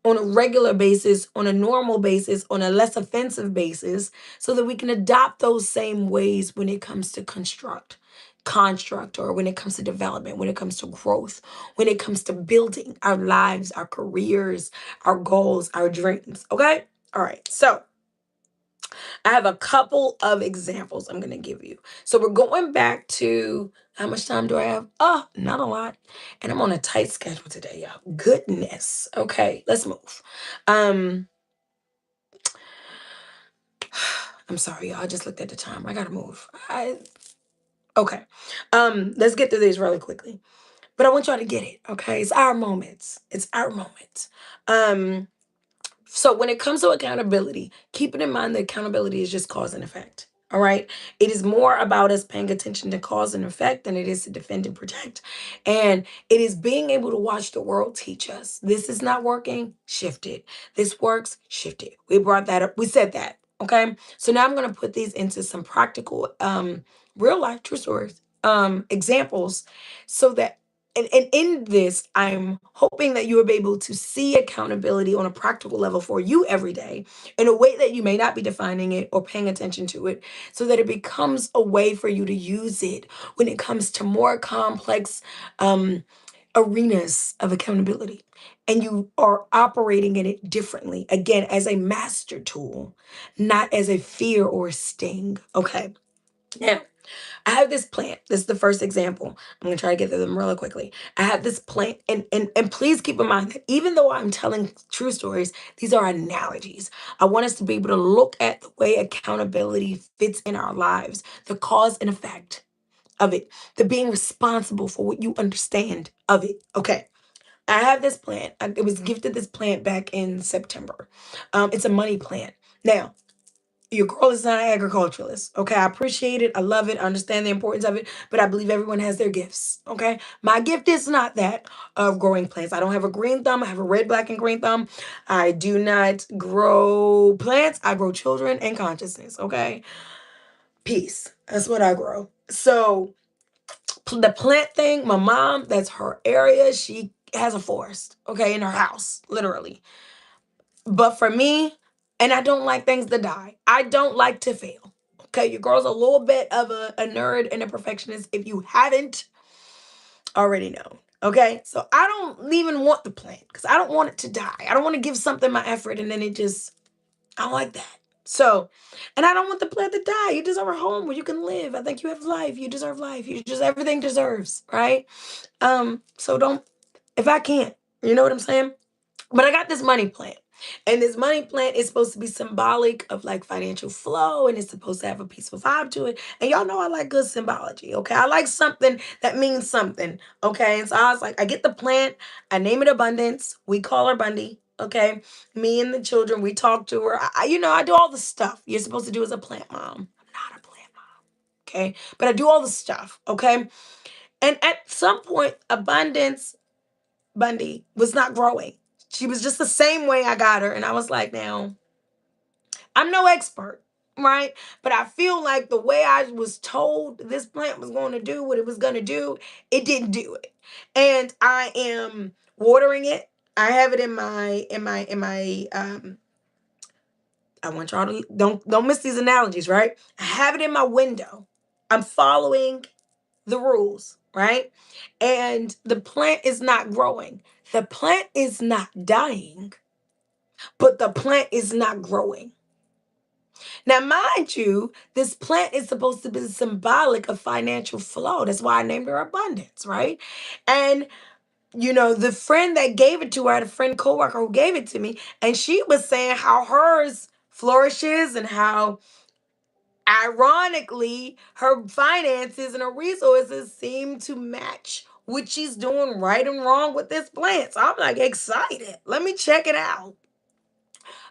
on a regular basis, on a normal basis, on a less offensive basis, so that we can adopt those same ways when it comes to construct, or when it comes to development, when it comes to growth, when it comes to building our lives, our careers, our goals, our dreams. Okay? All right. So I have a couple of examples I'm going to give you. So we're going back to, how much time do I have? Oh, not a lot. And I'm on a tight schedule today, y'all. Goodness. Okay, let's move. Um, I'm sorry, y'all. I just looked at the time. I gotta move. Okay. Let's get through these really quickly. But I want y'all to get it. Okay. It's our moments. It's our moments. Um, So when it comes to accountability, keep it in mind that accountability is just cause and effect. All right. It is more about us paying attention to cause and effect than it is to defend and protect. And it is being able to watch the world teach us. This is not working, shift it. This works, shift it. We brought that up. We said that. Okay. So now I'm going to put these into some practical, real life true stories, examples so that and in this, I'm hoping that you will be able to see accountability on a practical level for you every day in a way that you may not be defining it or paying attention to it, so that it becomes a way for you to use it when it comes to more complex um, arenas of accountability. And you are operating in it differently, again, as a master tool, not as a fear or a sting. Okay. Now, I have this plant. This is the first example. I'm gonna try to get through them really quickly. I have this plant, and please keep in mind that even though I'm telling true stories, these are analogies. I want us to be able to look at the way accountability fits in our lives, the cause and effect of it, the being responsible for what you understand of it. Okay. I have this plant. It was gifted this plant back in September. It's a money plant. Now, your girl is not an agriculturalist. Okay. I appreciate it. I love it. I understand the importance of it, but I believe everyone has their gifts. Okay. My gift is not that of growing plants. I don't have a green thumb. I have a red, black, and green thumb. I do not grow plants. I grow children and consciousness. Okay. Peace. That's what I grow. So the plant thing, my mom, that's her area. She has a forest, okay, in her house, literally. But for me, and I don't like things to die. I don't like to fail. Okay, your girl's a little bit of a nerd and a perfectionist if you haven't already known. Okay, so I don't even want the plant because I don't want it to die. I don't want to give something my effort and then it just, I don't like that. So, and I don't want the plant to die. You deserve a home where you can live. I think you have life. You deserve life. You just, everything deserves, right? So don't, if I can't, you know what I'm saying? But I got this money plant. And this money plant is supposed to be symbolic of like financial flow and it's supposed to have a peaceful vibe to it. And y'all know I like good symbology, okay? I like something that means something, okay? And so I was like, I get the plant, I name it Abundance. We call her Bundy, okay? Me and the children, we talk to her. I do all the stuff you're supposed to do as a plant mom. I'm not a plant mom, okay? But I do all the stuff, okay? And at some point, Abundance Bundy was not growing. She was just the same way I got her. And I was like, now, I'm no expert, right? But I feel like the way I was told this plant was going to do what it was going to do, it didn't do it. And I am watering it. I have it in my I want y'all to don't miss these analogies, right? I have it in my window. I'm following the rules, right? And the plant is not growing. The plant is not dying, but the plant is not growing. Now, mind you, this plant is supposed to be symbolic of financial flow. That's why I named her Abundance, right? And the friend that gave it to her, I had a friend coworker who gave it to me, and she was saying how hers flourishes and how ironically, her finances and her resources seem to match what she's doing right and wrong with this plant. So I'm like excited. Let me check it out.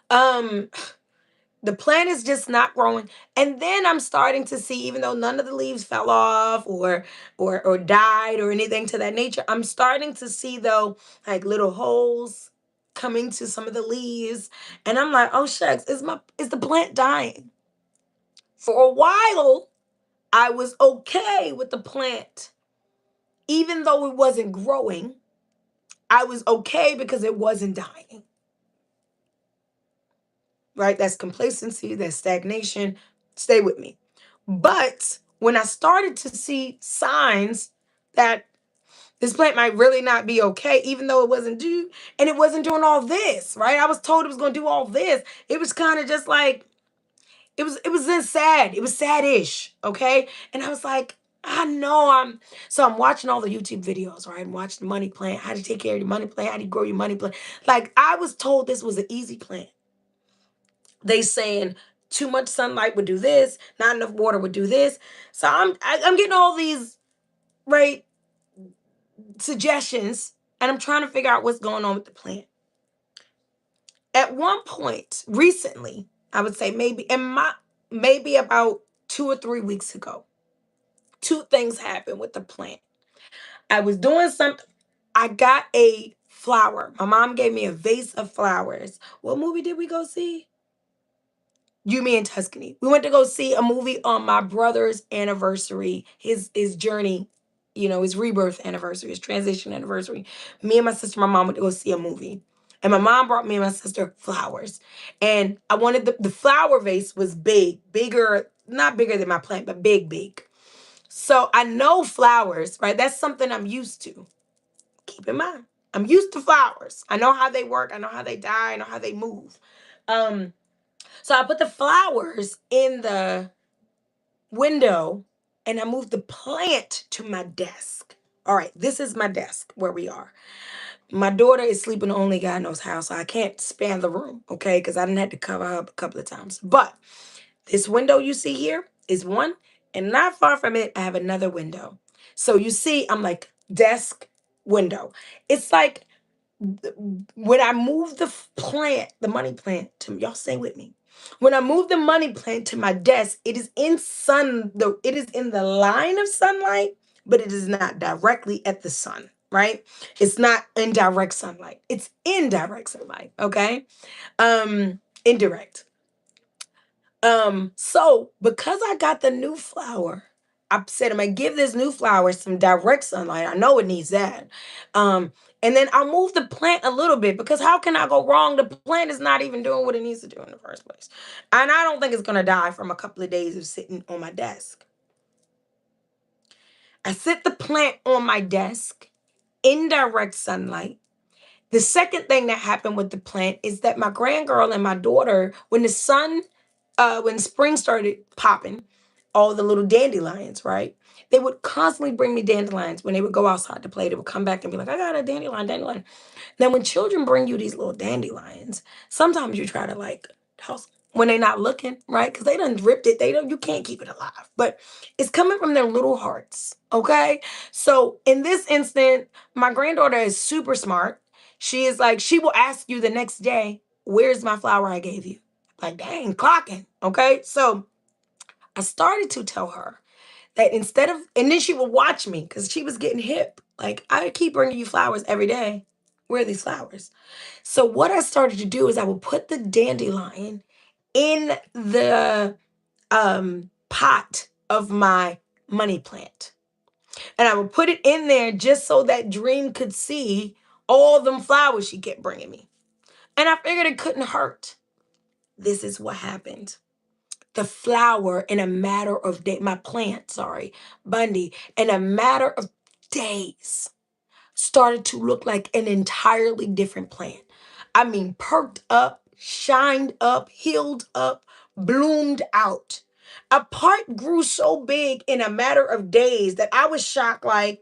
Um, the plant is just not growing. And then I'm starting to see, even though none of the leaves fell off or died or anything to that nature, I'm starting to see though like little holes coming to some of the leaves. And I'm like, oh shucks, is the plant dying? For a while, I was okay with the plant. Even though it wasn't growing, I was okay because it wasn't dying. Right? That's complacency, that's stagnation. Stay with me. But when I started to see signs that this plant might really not be okay, even though it wasn't due, and it wasn't doing all this, right? I was told it was going to do all this. It was kind of just like, it was then sad. It was sad-ish, okay? And I was like, I know I'm watching all the YouTube videos, right? I'm watching the money plan, how to take care of your money plan, how to grow your money plan. Like I was told this was an easy plan. They saying too much sunlight would do this, not enough water would do this. So I'm getting all these right suggestions, and I'm trying to figure out what's going on with the plant. At one point recently, I would say maybe about 2 or 3 weeks ago, two things happened with the plant. I was doing something. I got a flower. My mom gave me a vase of flowers. What movie did we go see? You, Me, and Tuscany. We went to go see a movie on my brother's anniversary, his journey, his rebirth anniversary, his transition anniversary. Me and my sister, my mom went to go see a movie. And my mom brought me and my sister flowers. And I wanted the flower vase was big, bigger, not bigger than my plant, but big, big. So I know flowers, right? That's something I'm used to. Keep in mind, I'm used to flowers. I know how they work. I know how they die. I know how they move. Um, so I put the flowers in the window and I moved the plant to my desk. All right, this is my desk where we are. My daughter is sleeping only God knows how, so I can't span the room, okay? Because I didn't have to cover her up a couple of times. But this window you see here is one, and not far from it, I have another window. So you see, I'm like desk, window. It's like when I move the plant, the money plant to y'all stay with me. When I move the money plant to my desk, it is it is in the line of sunlight, but it is not directly at the sun, right? It's not in direct sunlight. It's indirect sunlight, okay? Indirect. So because I got the new flower, I said I'm gonna give this new flower some direct sunlight. I know it needs that. And then I'll move the plant a little bit because how can I go wrong? The plant is not even doing what it needs to do in the first place. And I don't think it's gonna die from a couple of days of sitting on my desk. I sit the plant on my desk in direct sunlight. The second thing that happened with the plant is that my grandgirl and my daughter, when spring started popping, all the little dandelions, right? They would constantly bring me dandelions when they would go outside to play. They would come back and be like, I got a dandelion, dandelion. Now, when children bring you these little dandelions, sometimes you try to like toss when they're not looking, right? Because they done ripped it. You can't keep it alive. But it's coming from their little hearts, okay? So in this instant, my granddaughter is super smart. She is like, she will ask you the next day, where's my flower I gave you? Like, dang, clocking, okay? So I started to tell her that and then she would watch me because she was getting hip. Like, I keep bringing you flowers every day. Where are these flowers? So what I started to do is I would put the dandelion in the pot of my money plant. And I would put it in there just so that Dream could see all them flowers she kept bringing me. And I figured it couldn't hurt. This is what happened. The flower in a matter of days, my plant, sorry, Bundy, in a matter of days, started to look like an entirely different plant. I mean, perked up, shined up, healed up, bloomed out. A part grew so big in a matter of days that I was shocked. I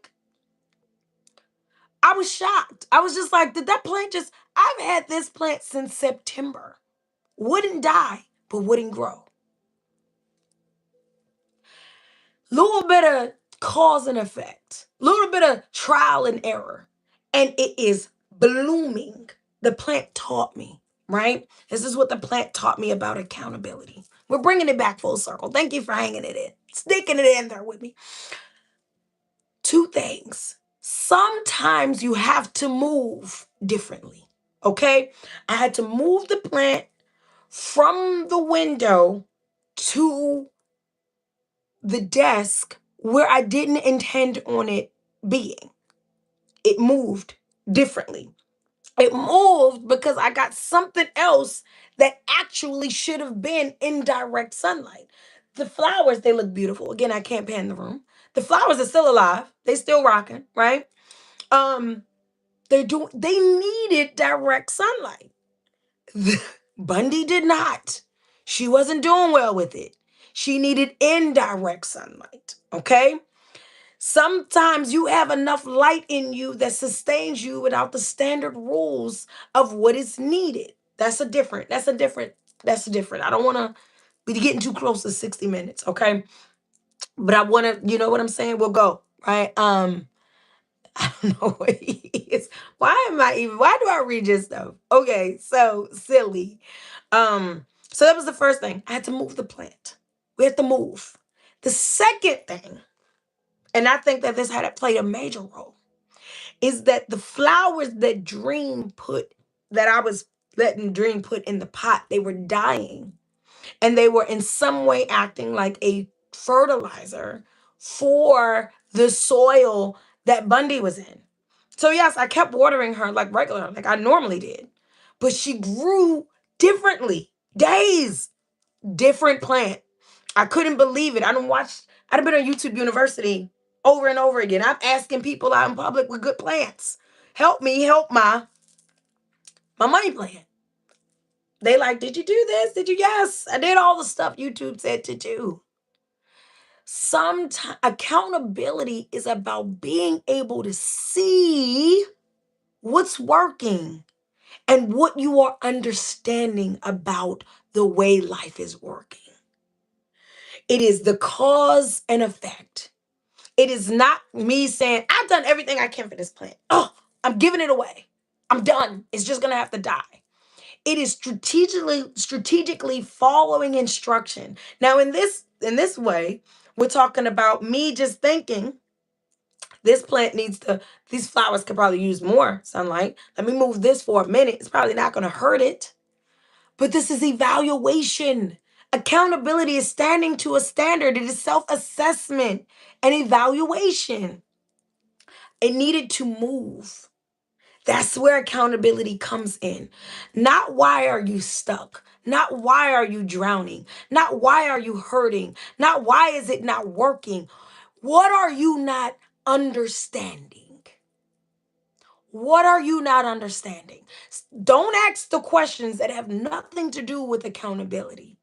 was shocked. I was just like, did that plant I've had this plant since September. Wouldn't die, but wouldn't grow. Little bit of cause and effect, little bit of trial and error, and it is blooming. The plant taught me, right? This is what the plant taught me about accountability. We're bringing it back full circle. Thank you for hanging it in, sticking it in there with me. Two things. Sometimes you have to move differently, okay? I had to move the plant from the window to the desk where I didn't intend on it being. It moved differently. It moved because I got something else that actually should have been in direct sunlight. The flowers, they look beautiful. Again, I can't pan the room. The flowers are still alive. They still rocking, right? Um, they needed direct sunlight. Bundy did not. She wasn't doing well with it. She needed indirect sunlight. Okay? Sometimes you have enough light in you that sustains you without the standard rules of what is needed. That's a different. I don't want to be getting too close to 60 minutes, okay? But I want to, you know what I'm saying? We'll go, right? I don't know what he is. Why do I read this stuff? Okay, so silly. So that was the first thing. I had to move the plant. We had to move. The second thing, and I think that this had played a major role, is that the flowers that I was letting Dream put in the pot, they were dying. And they were in some way acting like a fertilizer for the soil that Bundy was in. So yes, I kept watering her like regular, like I normally did. But she grew differently. Days, different plant. I couldn't believe it. I'd been on YouTube University over and over again. I'm asking people out in public with good plants. Help me help my money plant. They like, did you do this? Did you? Yes, I did all the stuff YouTube said to do. Sometimes accountability is about being able to see what's working and what you are understanding about the way life is working. It is the cause and effect. It is not me saying, I've done everything I can for this plant. Oh, I'm giving it away. I'm done. It's just going to have to die. It is strategically following instruction. Now, in this way, we're talking about me just thinking this plant these flowers could probably use more sunlight. Let me move this for a minute. It's probably not going to hurt it. But this is evaluation. Accountability is standing to a standard. It is self-assessment and evaluation. It needed to move. That's where accountability comes in. Not why are you stuck? Not why are you drowning? Not why are you hurting? Not why is it not working? What are you not understanding? What are you not understanding? Don't ask the questions that have nothing to do with accountability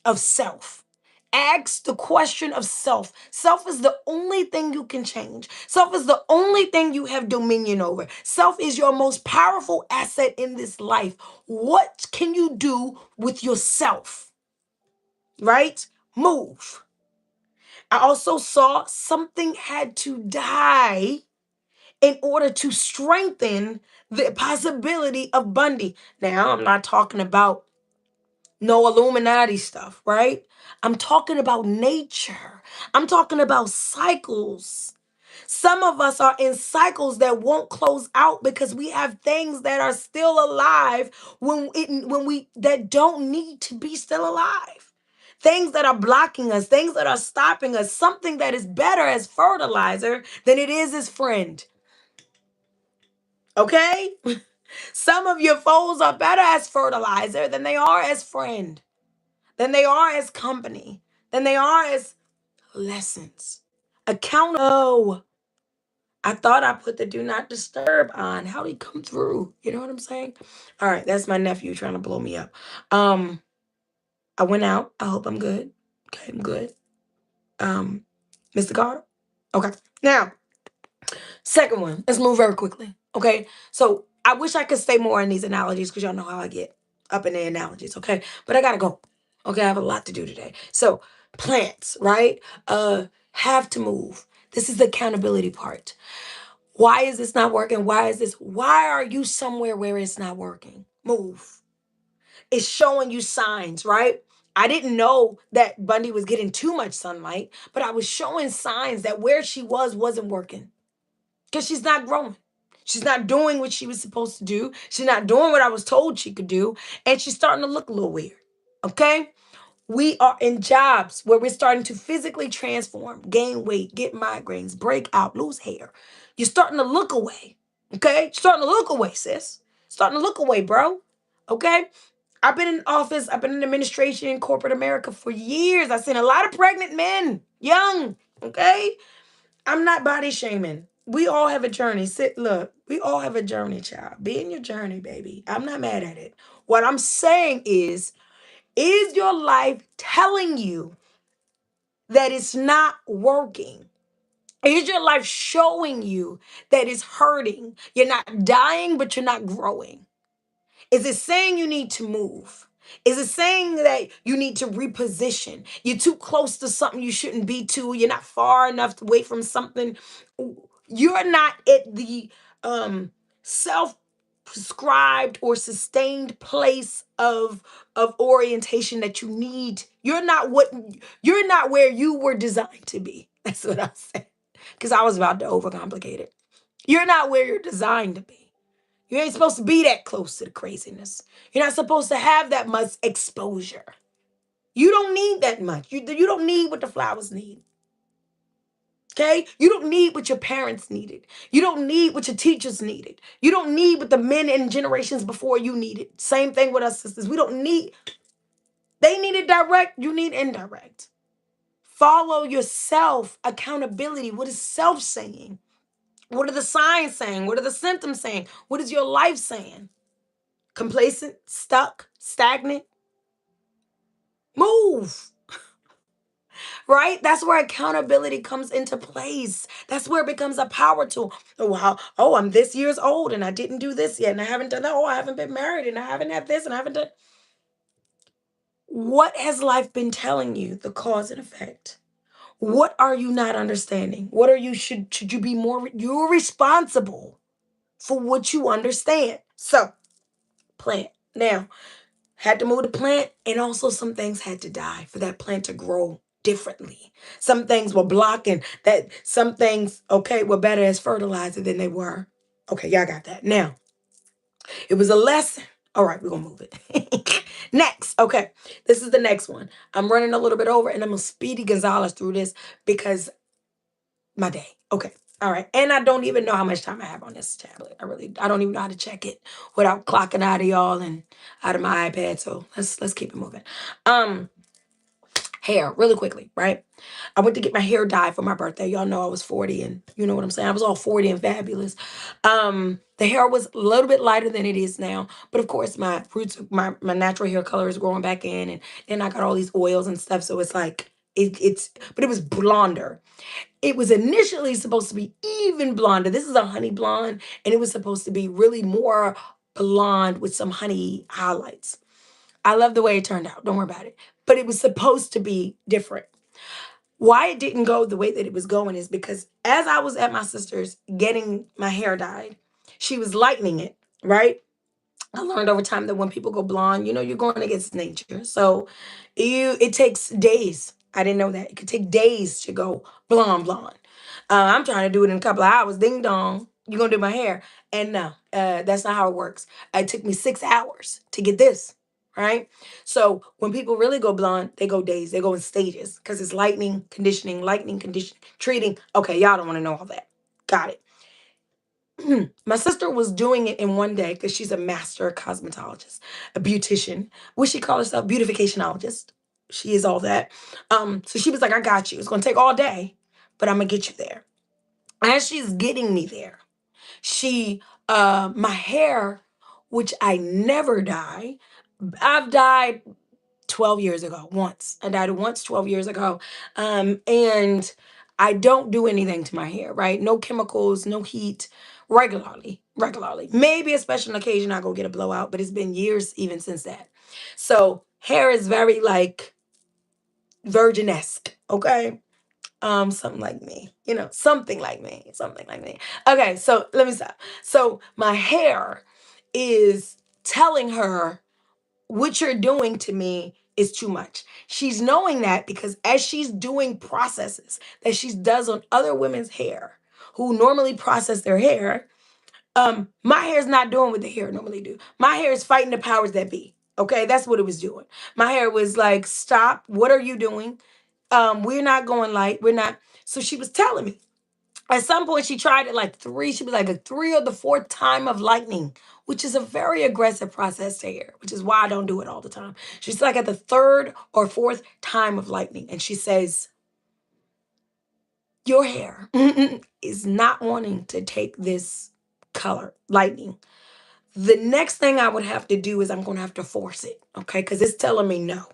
of self. Ask the question of self. Self is the only thing you can change. Self is the only thing you have dominion over. Self is your most powerful asset in this life. What can you do with yourself? Right? Move. I also saw something had to die in order to strengthen the possibility of Bundy. Now, I'm not talking about no Illuminati stuff, right? I'm talking about nature. I'm talking about cycles. Some of us are in cycles that won't close out because we have things that are still alive when we that don't need to be still alive. Things that are blocking us, things that are stopping us, something that is better as fertilizer than it is as friend. Okay? Some of your foes are better as fertilizer than they are as friend, than they are as company, than they are as lessons. Accountable. I thought I put the do not disturb on. How'd he come through? You know what I'm saying? All right, that's my nephew trying to blow me up. I went out. I hope I'm good. Okay, I'm good. Mr. Carter? Okay. Now, second one. Let's move very quickly. Okay. So I wish I could stay more in these analogies because y'all know how I get up in the analogies. Okay. But I gotta go. Okay, I have a lot to do today. So plants, right? Have to move. This is the accountability part. Why is this not working? Why are you somewhere where it's not working? Move. It's showing you signs, right? I didn't know that Bundy was getting too much sunlight, but I was showing signs that where she wasn't working because she's not growing. She's not doing what she was supposed to do. She's not doing what I was told she could do. And she's starting to look a little weird. Okay? We are in jobs where we're starting to physically transform, gain weight, get migraines, break out, lose hair. You're starting to look away. Okay? You're starting to look away, sis. Starting to look away, bro. Okay? I've been in office, I've been in administration in corporate America for years. I've seen a lot of pregnant men, young. Okay? I'm not body shaming. We all have a journey. Look, we all have a journey, child. Be in your journey, baby. I'm not mad at it. What I'm saying is Is your life telling you that it's not working? Is your life showing you that it's hurting? You're not dying, but you're not growing. Is it saying you need to move? Is it saying that you need to reposition? You're too close to something you shouldn't be to. You're not far enough away from something. You're not at the self prescribed or sustained place of orientation that you need. You're not where you were designed to be. That's what I'm saying. Because I was about to overcomplicate it. You're not where you're designed to be. You ain't supposed to be that close to the craziness. You're not supposed to have that much exposure. You don't need that much. You don't need what the flowers need. Okay? You don't need what your parents needed. You don't need what your teachers needed. You don't need what the men and generations before you needed. Same thing with us sisters. We don't need, they needed direct, you need indirect. Follow yourself accountability. What is self saying? What are the signs saying? What are the symptoms saying? What is your life saying? Complacent, stuck, stagnant? Move, right? That's where accountability comes into place. That's where it becomes a power tool. Oh, wow. Oh, I'm this years old and I didn't do this yet and I haven't done that. Oh, I haven't been married and I haven't had this and I haven't done. What has life been telling you? The cause and effect. What are you not understanding? What are you should you be more you're responsible for what you understand. So, plant. Now, had to move the plant, and also some things had to die for that plant to grow differently. Some things were blocking that, some things, okay, were better as fertilizer than they were. Okay, y'all got that. Now, it was a lesson. All right, we're gonna move it. Next, okay, this is the next one. I'm running a little bit over, and I'm gonna speedy Gonzalez through this because my day. Okay. All right. And I don't even know how much time I have on this tablet. I don't even know how to check it without clocking out of y'all and out of my iPad. So let's keep it moving. Um, Hair, really quickly, right? I went to get my hair dyed for my birthday. Y'all know I was 40 and you know what I'm saying? I was all 40 and fabulous. The hair was a little bit lighter than it is now. But of course, my roots, my natural hair color is growing back in, and then I got all these oils and stuff. So it's like but it was blonder. It was initially supposed to be even blonder. This is a honey blonde, and it was supposed to be really more blonde with some honey highlights. I love the way it turned out. Don't worry about it. But it was supposed to be different. Why it didn't go the way that it was going is because as I was at my sister's getting my hair dyed, she was lightening it, right? I learned over time that when people go blonde, you're going against nature. So it takes days. I didn't know that. It could take days to go blonde. I'm trying to do it in a couple of hours. Ding dong. You're gonna do my hair. And no, that's not how it works. It took me 6 hours to get this. Right? So when people really go blonde, they go days, they go in stages because it's lightening, conditioning, treating. Okay, y'all don't want to know all that. Got it. My sister was doing it in one day because she's a master cosmetologist, a beautician. Would she call herself beautificationologist? She is all that. So she was like, I got you. It's gonna take all day, but I'm gonna get you there. As she's getting me there, my hair, which I never dye, I've dyed 12 years ago once. I dyed it once 12 years ago. And I don't do anything to my hair, right? No chemicals, no heat, regularly. Maybe a special occasion I go get a blowout, but it's been years even since that. So hair is very like virgin-esque, okay? Something like me, something like me. Okay, so let me stop. So my hair is telling her what you're doing to me is too much. She's knowing that because as she's doing processes that she does on other women's hair who normally process their hair, my hair's not doing what the hair normally do. My hair is fighting the powers that be. Okay, that's what it was doing. My hair was like, stop, what are you doing? We're not going light. We're not. So she was telling me. At some point, she tried it like three. She was like a three or the fourth time of lightning, which is a very aggressive process to hair, which is why I don't do it all the time. She's like at the third or fourth time of lightning, and she says, "Your hair is not wanting to take this color lightning. The next thing I would have to do is I'm going to have to force it, okay? Because it's telling me no.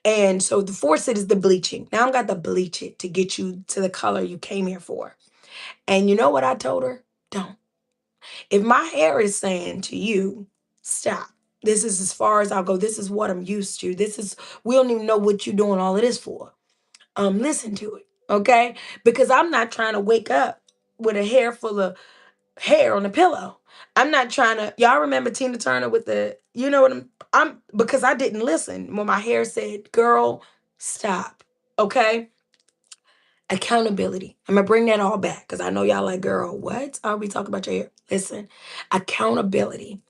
And so the force it is the bleaching. Now I'm got to bleach it to get you to the color you came here for. And you know what I told her? Don't. If my hair is saying to you, stop. This is as far as I'll go. This is what I'm used to. We don't even know what you're doing all of this for. Listen to it, okay? Because I'm not trying to wake up with a hair full of hair on the pillow. I'm not trying to, y'all remember Tina Turner with the, you know what because I didn't listen when my hair said, girl, stop, okay? Accountability. I'm gonna bring that all back because I know y'all like, girl, what are we talking about your hair? Listen, accountability.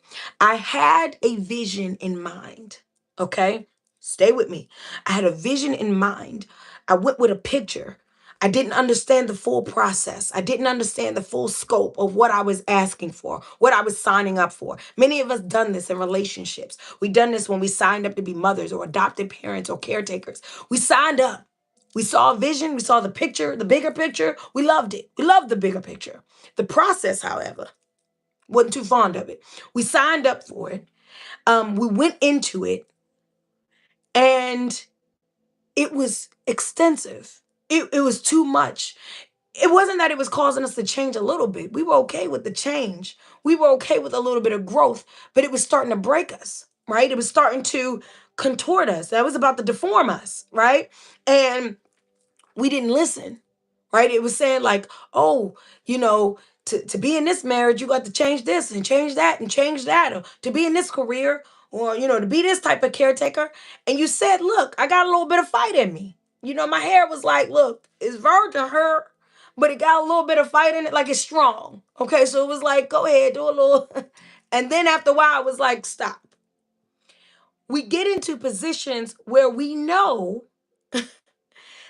I had a vision in mind, okay? Stay with me. I had a vision in mind. I went with a picture. I didn't understand the full process. I didn't understand the full scope of what I was asking for, what I was signing up for. Many of us done this in relationships. We done this when we signed up to be mothers or adopted parents or caretakers. We signed up. We saw a vision, we saw the picture, the bigger picture. We loved it. We loved the bigger picture. The process, however, wasn't too fond of it. We signed up for it. We went into it, and it was extensive. It was too much. It wasn't that it was causing us to change a little bit. We were okay with the change. We were okay with a little bit of growth, but it was starting to break us, right? It was starting to contort us. That was about to deform us, right? And we didn't listen, right? It was saying like, oh, you know, to be in this marriage, you got to change this and change that and change that, or to be in this career, or, you know, to be this type of caretaker. And you said, look, I got a little bit of fight in me. You know, my hair was like, look, it's virgin hair, but it got a little bit of fight in it, like it's strong. Okay, so it was like, go ahead, do a little. And then after a while, I was like, stop. We get into positions where we know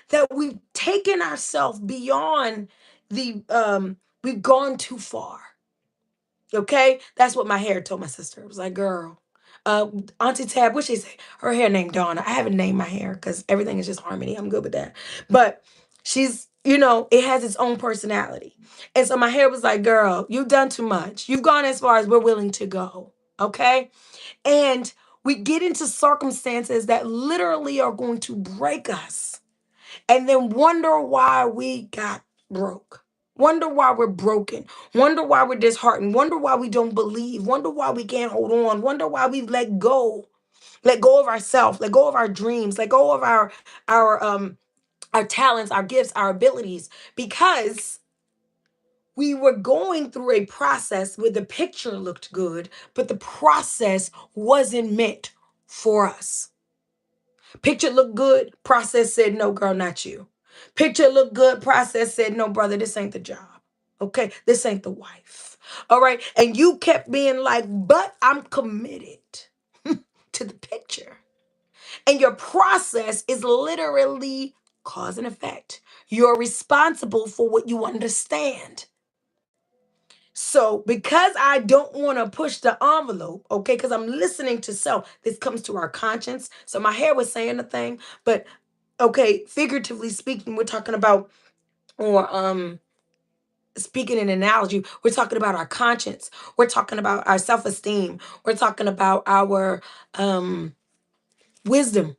that we've taken ourselves beyond we've gone too far. Okay, that's what my hair told my sister. It was like, girl, Auntie Tab, what she say? Her hair named Donna. I haven't named my hair because everything is just harmony. I'm good with that. But she's, you know, it has its own personality. And so my hair was like, girl, you've done too much. You've gone as far as we're willing to go. Okay. And we get into circumstances that literally are going to break us, and then wonder why we got broke. Wonder why we're broken. Wonder why we're disheartened. Wonder why we don't believe. Wonder why we can't hold on. Wonder why we've let go. Let go of ourselves. Let go of our dreams. Let go of our talents, our gifts, our abilities, because we were going through a process where the picture looked good, but the process wasn't meant for us. Picture looked good, process said, no, girl, not you. Picture looked good, process said, no, brother, this ain't the job. Okay, this ain't the wife. All right, and you kept being like, but I'm committed to the picture. And your process is literally cause and effect. You're responsible for what you understand. So because I don't want to push the envelope, okay, because I'm listening to self, this comes to our conscience. So my hair was saying a thing, but okay, figuratively speaking, we're talking about, or speaking in analogy, we're talking about our conscience. We're talking about our self-esteem. We're talking about our wisdom,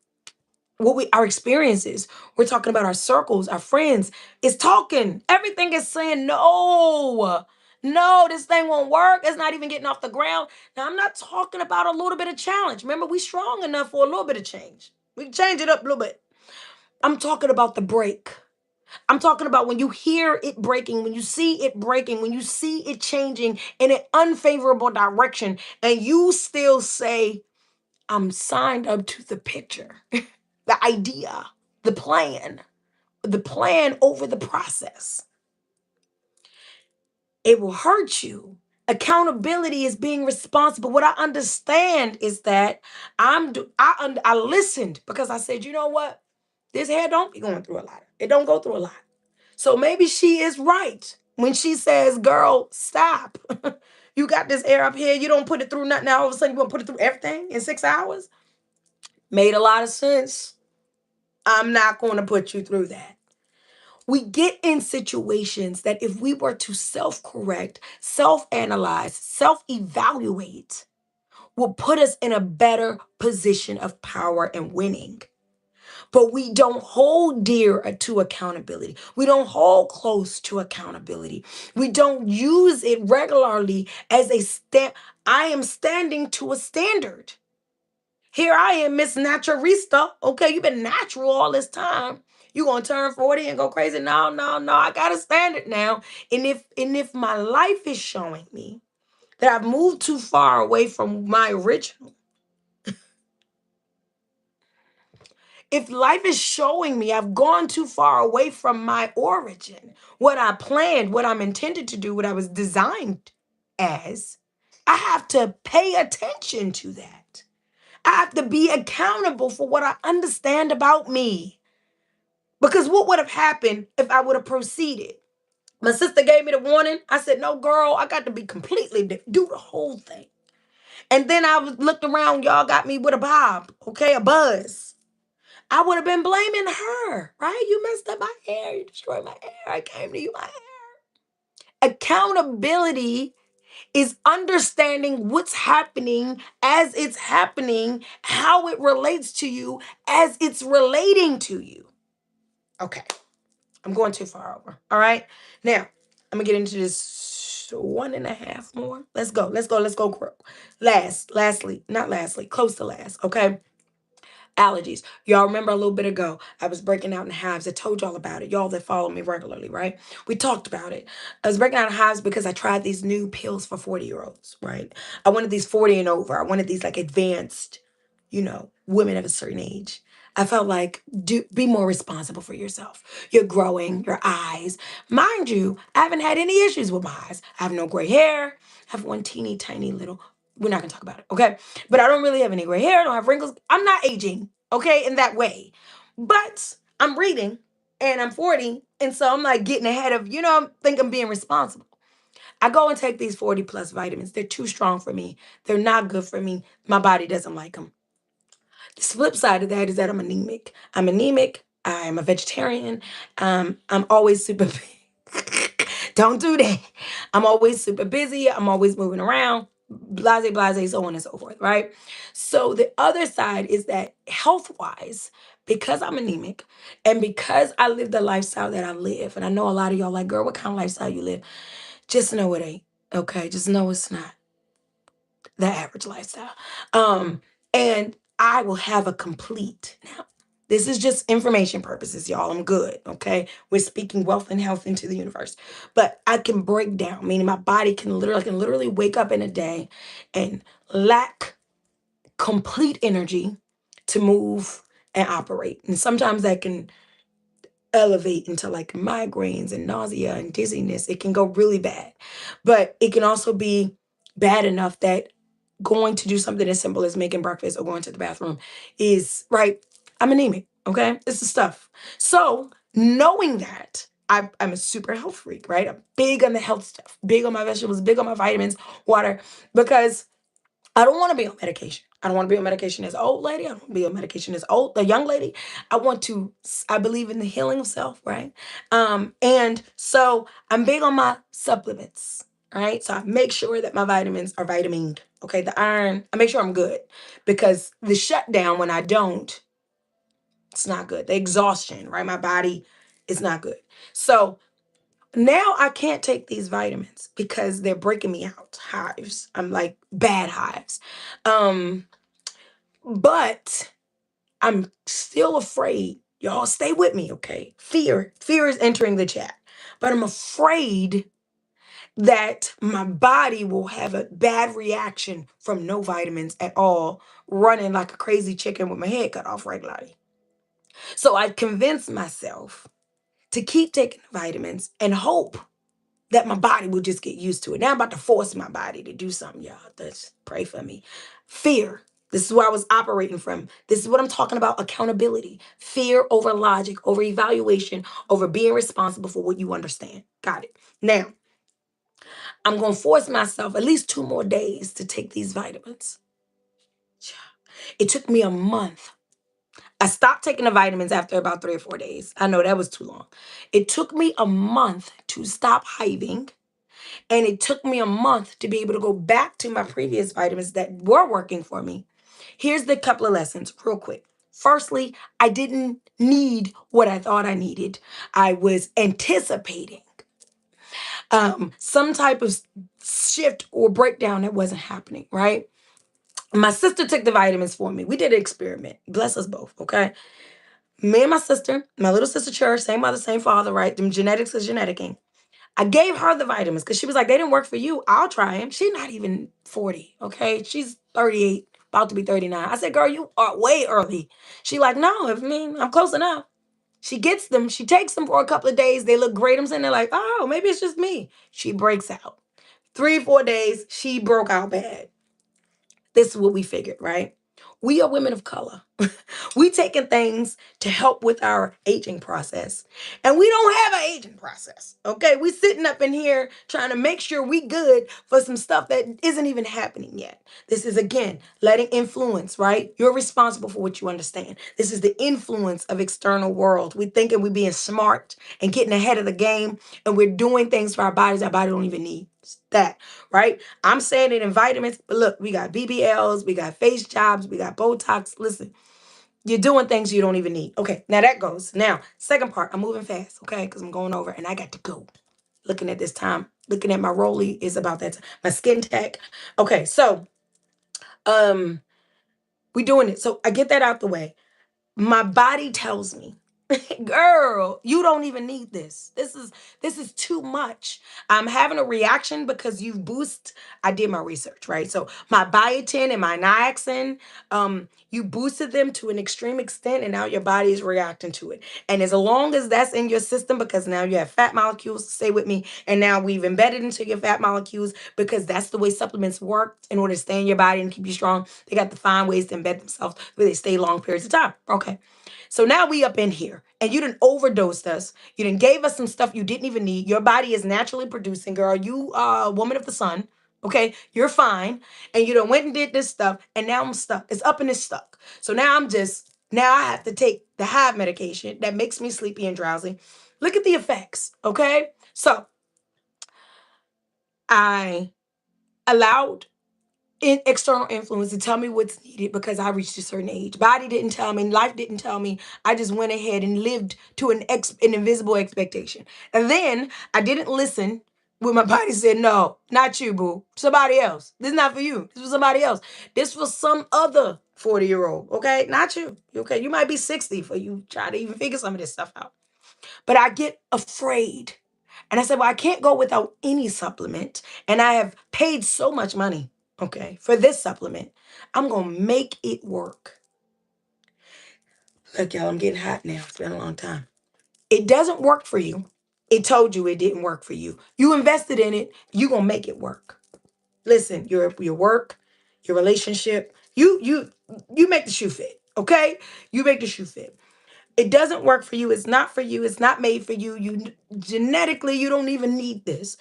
our experiences. We're talking about our circles, our friends. It's talking. Everything is saying no. No, this thing won't work. It's not even getting off the ground. Now, I'm not talking about a little bit of challenge. Remember, we strong enough for a little bit of change. We can change it up a little bit. I'm talking about the break. I'm talking about when you hear it breaking, when you see it breaking, when you see it changing in an unfavorable direction, and you still say, I'm signed up to the picture, the idea, the plan over the process. It will hurt you. Accountability is being responsible. What I understand is that I listened because I said, you know what? This hair don't be going through a lot. It don't go through a lot. So maybe she is right when she says, girl, stop. You got this hair up here. You don't put it through nothing. Now all of a sudden you want to put it through everything in 6 hours? Made a lot of sense. I'm not going to put you through that. We get in situations that if we were to self-correct, self-analyze, self-evaluate, will put us in a better position of power and winning. But we don't hold dear to accountability. We don't hold close to accountability. We don't use it regularly as a I am standing to a standard. Here I am, Miss Naturista. Okay, you've been natural all this time. You gonna turn 40 and go crazy? No, no, no. I got a standard now. And if my life is showing me that I've moved too far away from my original, if life is showing me I've gone too far away from my origin, what I planned, what I'm intended to do, what I was designed as, I have to pay attention to that. I have to be accountable for what I understand about me. Because what would have happened if I would have proceeded? My sister gave me the warning. I said, no, girl, I got to be completely do the whole thing. And then I was looked around, y'all got me with a bob, okay, a buzz. I would have been blaming her, right? You messed up my hair. You destroyed my hair. I came to you, my hair. Accountability is understanding what's happening as it's happening, how it relates to you as it's relating to you. Okay, I'm going too far over. All right, now I'm gonna get into this one and a half more. Let's go. Let's go. Let's go. Lastly, not lastly, close to last. Okay. Allergies. Y'all remember a little bit ago, I was breaking out in hives. I told y'all about it. Y'all that follow me regularly, right? We talked about it. I was breaking out in hives because I tried these new pills for 40-year-olds, right? I wanted these 40 and over. I wanted these like advanced, women of a certain age. I felt like, be more responsible for yourself. You're growing, your eyes. Mind you, I haven't had any issues with my eyes. I have no gray hair. I have one teeny tiny little, we're not gonna talk about it, okay? But I don't really have any gray hair. I don't have wrinkles. I'm not aging, okay, in that way. But I'm reading and I'm 40. And so I'm like getting ahead of, I think I'm being responsible. I go and take these 40 plus vitamins. They're too strong for me. They're not good for me. My body doesn't like them. The flip side of that is that I'm anemic. I'm anemic. I'm a vegetarian. I'm always super Don't do that. I'm always super busy. I'm always moving around. Blase, blase, so on and so forth, right? So the other side is that health-wise, because I'm anemic and because I live the lifestyle that I live, and I know a lot of y'all like, girl, what kind of lifestyle you live? Just know it ain't. Okay. Just know it's not the average lifestyle. And I will have a complete now. This is just information purposes, y'all. I'm good. Okay. We're speaking wealth and health into the universe. But I can break down, meaning my body can literally wake up in a day and lack complete energy to move and operate. And sometimes that can elevate into like migraines and nausea and dizziness. It can go really bad. But it can also be bad enough that going to do something as simple as making breakfast or going to the bathroom is right. I'm anemic. Okay. It's the stuff. So knowing that, I'm a super health freak, right? I'm big on the health stuff, big on my vegetables, big on my vitamins, water, because I don't want to be on medication. I don't want to be on medication as an old lady. I don't want to be on medication as a young lady. I believe in the healing of self, right? And so I'm big on my supplements, right? So I make sure that my vitamins are vitamined. Okay, the iron, I make sure I'm good because the shutdown when I don't, it's not good. The exhaustion, right? My body is not good. So now I can't take these vitamins because they're breaking me out. Hives. I'm like bad hives. Um, but I'm still afraid. Y'all stay with me, okay? Fear is entering the chat. But I'm afraid that my body will have a bad reaction from no vitamins at all, running like a crazy chicken with my head cut off regularly. So I convinced myself to keep taking the vitamins and hope that my body will just get used to it. Now I'm about to force my body to do something, y'all. Just pray for me. Fear. This is where I was operating from. This is what I'm talking about, accountability. Fear over logic, over evaluation, over being responsible for what you understand. Got it. Now, I'm going to force myself at least 2 more days to take these vitamins. It took me a month. I stopped taking the vitamins after about 3 or 4 days. I know that was too long. It took me a month to stop hiving. And it took me a month to be able to go back to my previous vitamins that were working for me. Here's the couple of lessons, real quick. Firstly, I didn't need what I thought I needed. I was anticipating some type of shift or breakdown that wasn't happening, right? My sister took the vitamins for me. We did an experiment. Bless us both, okay? Me and my sister, my little sister Church, same mother, same father, right? Them genetics is geneticking. I gave her the vitamins because she was like, they didn't work for you. I'll try them. She's not even 40, okay? She's 38, about to be 39. I said, girl, you are way early. She like, no, I mean, I'm close enough. She gets them. She takes them for a couple of days. They look great. I'm saying they're like, oh, maybe it's just me. She breaks out. 3 or 4 days, she broke out bad. This is what we figured, right? We are women of color. We taking things to help with our aging process. And we don't have an aging process. Okay. We sitting up in here trying to make sure we good for some stuff that isn't even happening yet. This is again letting influence, right? You're responsible for what you understand. This is the influence of external world. We thinking we being smart and getting ahead of the game, and we're doing things for our bodies our body don't even need. That, right? I'm saying it in vitamins, but look, we got BBLs, we got face jobs, we got Botox. Listen, you're doing things you don't even need. Okay, now that goes. Now, second part, I'm moving fast, okay, because I'm going over and I got to go. Looking at this time, looking at my Rolly is about that time. My skin tech. Okay, so um, we doing it. So I get that out the way. My body tells me, girl, you don't even need this. This is too much. I'm having a reaction because you've boosted. I did my research, right? So my biotin and my niacin, you boosted them to an extreme extent, and now your body is reacting to it. And as long as that's in your system, because now you have fat molecules, stay with me, and now we've embedded into your fat molecules because that's the way supplements work in order to stay in your body and keep you strong. They got to find ways to embed themselves where they stay long periods of time. Okay. So now we up in here and you didn't overdosed us. You didn't gave us some stuff you didn't even need. Your body is naturally producing, girl. You are a woman of the sun. Okay. You're fine. And you done went and did this stuff. And now I'm stuck. It's up and it's stuck. So now I have to take the hive medication that makes me sleepy and drowsy. Look at the effects. Okay. So I allowed external influence to tell me what's needed because I reached a certain age. Body didn't tell me, life didn't tell me. I just went ahead and lived to an invisible expectation. And then I didn't listen when my body said, no, not you, boo. Somebody else. This is not for you. This was somebody else. This was some other 40-year-old. Okay. Not you. Okay. You might be 60 for you try to even figure some of this stuff out. But I get afraid. And I said, well, I can't go without any supplement. And I have paid so much money, okay, for this supplement. I'm going to make it work. Look, y'all, I'm getting hot now. It's been a long time. It doesn't work for you. It told you it didn't work for you. You invested in it. You're going to make it work. Listen, your work, your relationship, you make the shoe fit, okay? You make the shoe fit. It doesn't work for you. It's not for you. It's not made for you. You genetically, you don't even need this.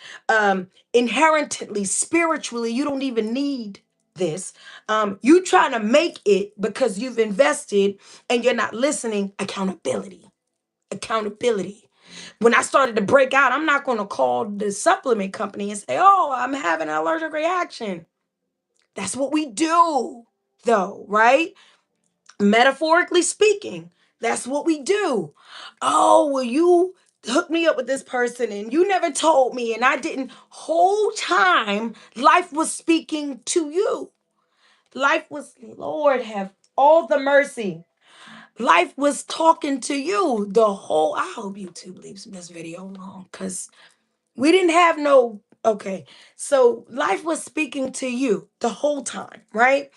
Inherently, spiritually, you don't even need this. You trying to make it because you've invested and you're not listening. Accountability. Accountability. When I started to break out, I'm not going to call the supplement company and say, oh, I'm having an allergic reaction. That's what we do, though, right? Metaphorically speaking, that's what we do. Oh, well, you hooked me up with this person and you never told me, and I didn't. Whole time, life was speaking to you. Life was, Lord, have all the mercy. Life was talking to you the whole. I hope YouTube leaves this video alone because we didn't have no. Okay, so life was speaking to you the whole time, right?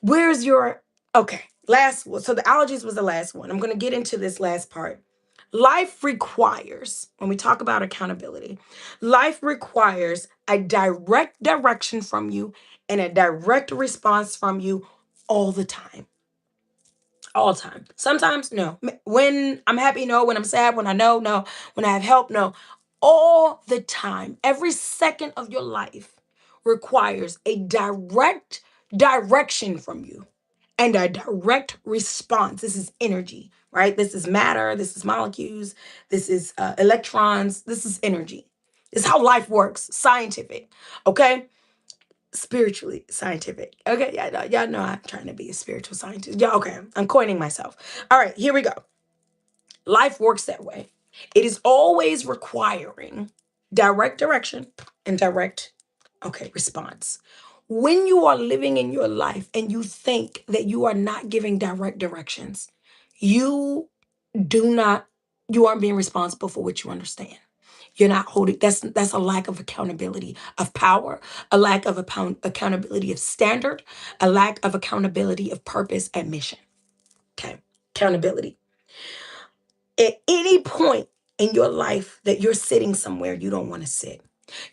Where's your okay? Last one. So the allergies was the last one. I'm going to get into this last part. Life requires, when we talk about accountability, life requires a direct direction from you and a direct response from you all the time. All the time. Sometimes, no. When I'm happy, no. When I'm sad, when I know, no. When I have help, no. All the time. Every second of your life requires a direct direction from you. and a direct response. This is energy, right? This is matter. This is molecules. This is electrons. This is energy. This is how life works. Scientific, okay? Spiritually scientific. Okay, y'all know I'm trying to be a spiritual scientist. Yeah, okay. I'm coining myself. All right, here we go. Life works that way. It is always requiring direct direction and direct, okay, response. When you are living in your life and you think that you are not giving direct directions, you do not, you aren't being responsible for what you understand. You're not holding, that's a lack of accountability of power, a lack of accountability of standard, a lack of accountability of purpose and mission. Okay. Accountability. At any point in your life that you're sitting somewhere you don't want to sit,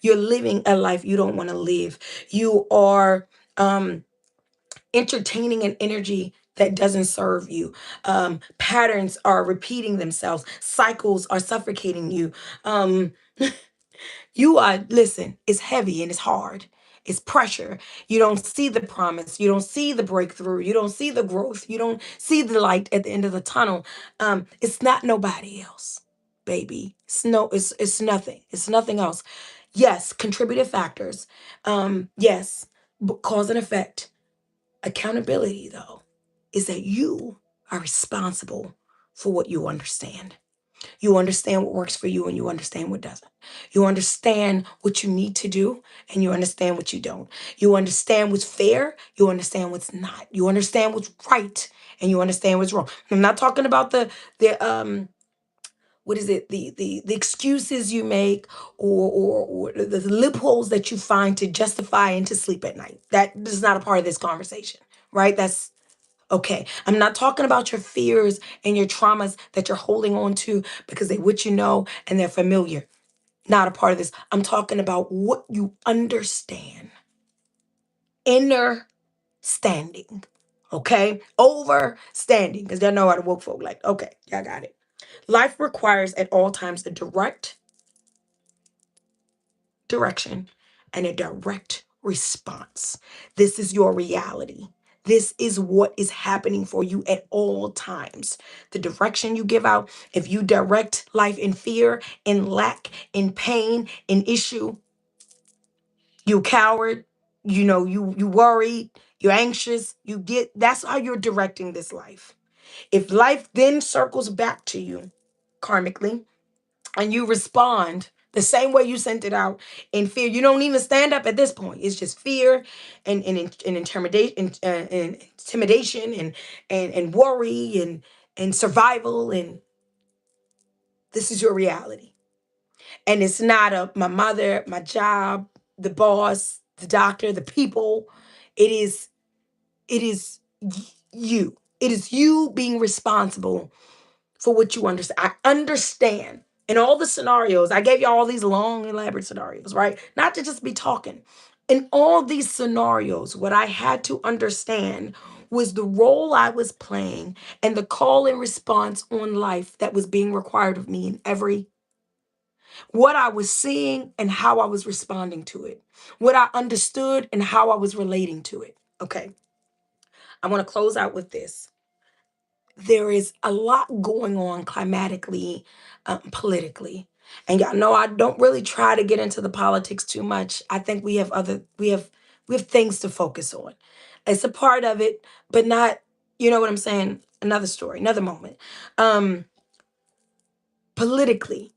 you're living a life you don't want to live, you are entertaining an energy that doesn't serve you, patterns are repeating themselves, cycles are suffocating you, um, you are, listen, it's heavy and it's hard. It's pressure. You don't see the promise. You don't see the breakthrough. You don't see the growth. You don't see the light at the end of the tunnel. It's not nobody else, baby. It's nothing. It's nothing else. Yes, contributive factors. Yes, but cause and effect. Accountability, though, is that you are responsible for what you understand. You understand what works for you and you understand what doesn't. You understand what you need to do and you understand what you don't. You understand what's fair, you understand what's not. You understand what's right and you understand what's wrong. I'm not talking about the what is it, the excuses you make, or the loopholes that you find to justify and to sleep at night. That is not a part of this conversation, right? That's okay. I'm not talking about your fears and your traumas that you're holding on to because they what you know and they're familiar. Not a part of this. I'm talking about what you understand. Inner standing. Okay? Overstanding. Because they know how to woke folk like, okay, y'all got it. Life requires at all times a direct direction and a direct response. This is your reality. This is what is happening for you at all times. The direction you give out, if you direct life in fear, in lack, in pain, in issue, you coward, you worried, you're anxious, that's how you're directing this life. If life then circles back to you karmically, and you respond the same way you sent it out in fear, you don't even stand up at this point. It's just fear and intimidation and worry and survival, and this is your reality. And it's not my mother, my job, the boss, the doctor, the people. It is you. It is you being responsible for what you understand. I understand in all the scenarios. I gave you all these long, elaborate scenarios, right? Not to just be talking. In all these scenarios, what I had to understand was the role I was playing and the call and response on life that was being required of me in every, what I was seeing and how I was responding to it, what I understood and how I was relating to it. Okay. I want to close out with this. There is a lot going on climatically, politically. And y'all know I don't really try to get into the politics too much. I think we have things to focus on. It's a part of it, but not, you know what I'm saying? Another story, another moment. Um, Politically,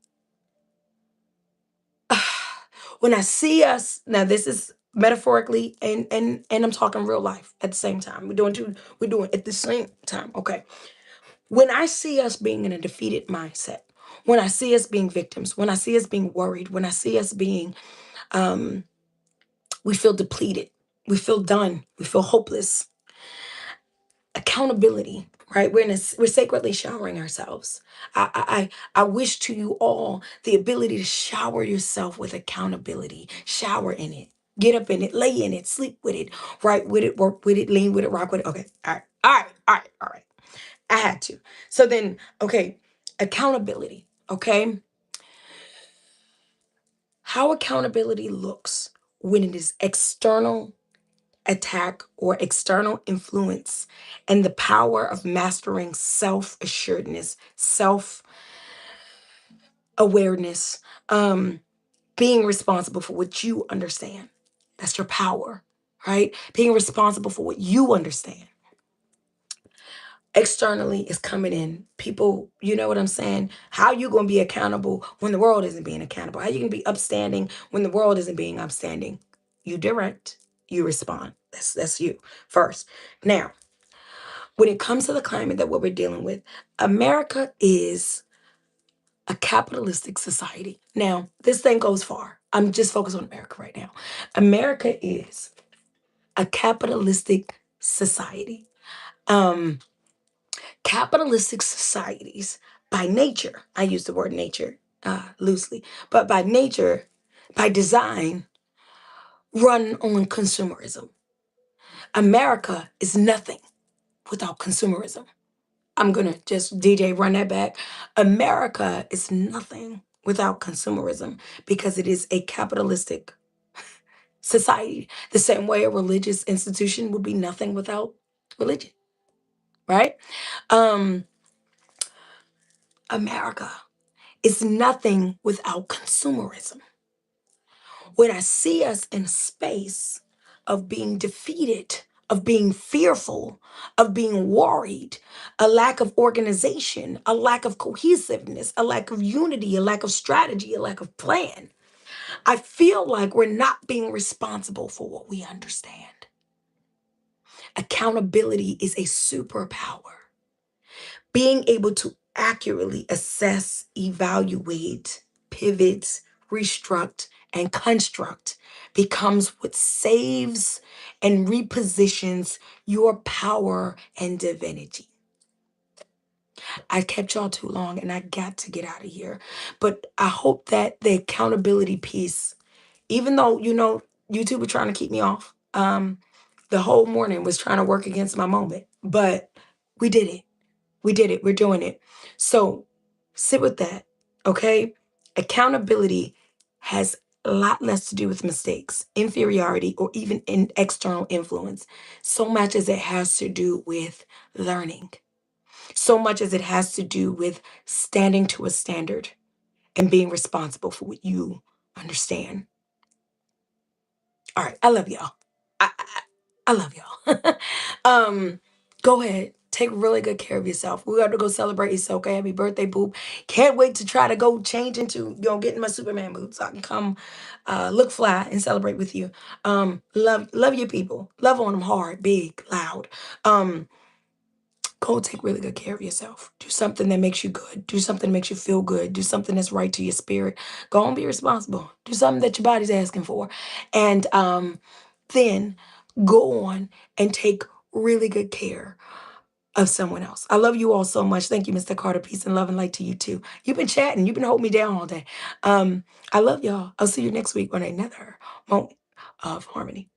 when I see us, now this is metaphorically and I'm talking real life at the same time. We're doing at the same time. Okay. When I see us being in a defeated mindset, when I see us being victims, when I see us being worried, when I see us being, um, we feel depleted, we feel done, we feel hopeless. Accountability, right? We're sacredly showering ourselves. I wish to you all the ability to shower yourself with accountability. Shower in it. Get up in it, lay in it, sleep with it, write with it, work with it, lean with it, rock with it. Okay. All right. All right. All right. All right. I had to. So then, okay, accountability. Okay. How accountability looks when it is external attack, or external influence, and the power of mastering self assuredness, self awareness, being responsible for what you understand. That's your power, right? Being responsible for what you understand. Externally is coming in. People, you know what I'm saying? How you going to be accountable when the world isn't being accountable? How you going to be upstanding when the world isn't being upstanding? You direct, you respond. That's you first. Now, when it comes to the climate that what we're dealing with, America is a capitalistic society. Now, this thing goes far. I'm just focused on America right now. America is a capitalistic society. Um, Capitalistic societies, by nature, I use the word nature loosely, but by nature, by design, run on consumerism. America is nothing without consumerism. I'm gonna just DJ run that back. America is nothing without consumerism because it is a capitalistic society. The same way a religious institution would be nothing without religion, right? Um, America is nothing without consumerism. When I see us in a space of being defeated, of being fearful, of being worried, a lack of organization, a lack of cohesiveness, a lack of unity, a lack of strategy, a lack of plan, I feel like we're not being responsible for what we understand. Accountability is a superpower. Being able to accurately assess, evaluate, pivot, restruct, and construct becomes what saves and repositions your power and divinity. I kept y'all too long and I got to get out of here. But I hope that the accountability piece, even though, YouTube was trying to keep me off, the whole morning was trying to work against my moment, but we did it. We did it. We're doing it. So sit with that. Okay. Accountability has a lot less to do with mistakes, inferiority, or even in external influence, so much as it has to do with learning, so much as it has to do with standing to a standard and being responsible for what you understand. All right. I love y'all. I love y'all. um, Go ahead. Take really good care of yourself. We got to go celebrate yourself. Okay, happy birthday, poop. Can't wait to try to go change into, get in my Superman mood so I can come look fly and celebrate with you. Love your people. Love on them hard, big, loud. Um, Go take really good care of yourself. Do something that makes you good. Do something that makes you feel good. Do something that's right to your spirit. Go and be responsible. Do something that your body's asking for. And then go on and take really good care of someone else. I love you all so much. Thank you, Mr. Carter. Peace and love and light to you too. You've been chatting. You've been holding me down all day. I love y'all. I'll see you next week on another moment of harmony.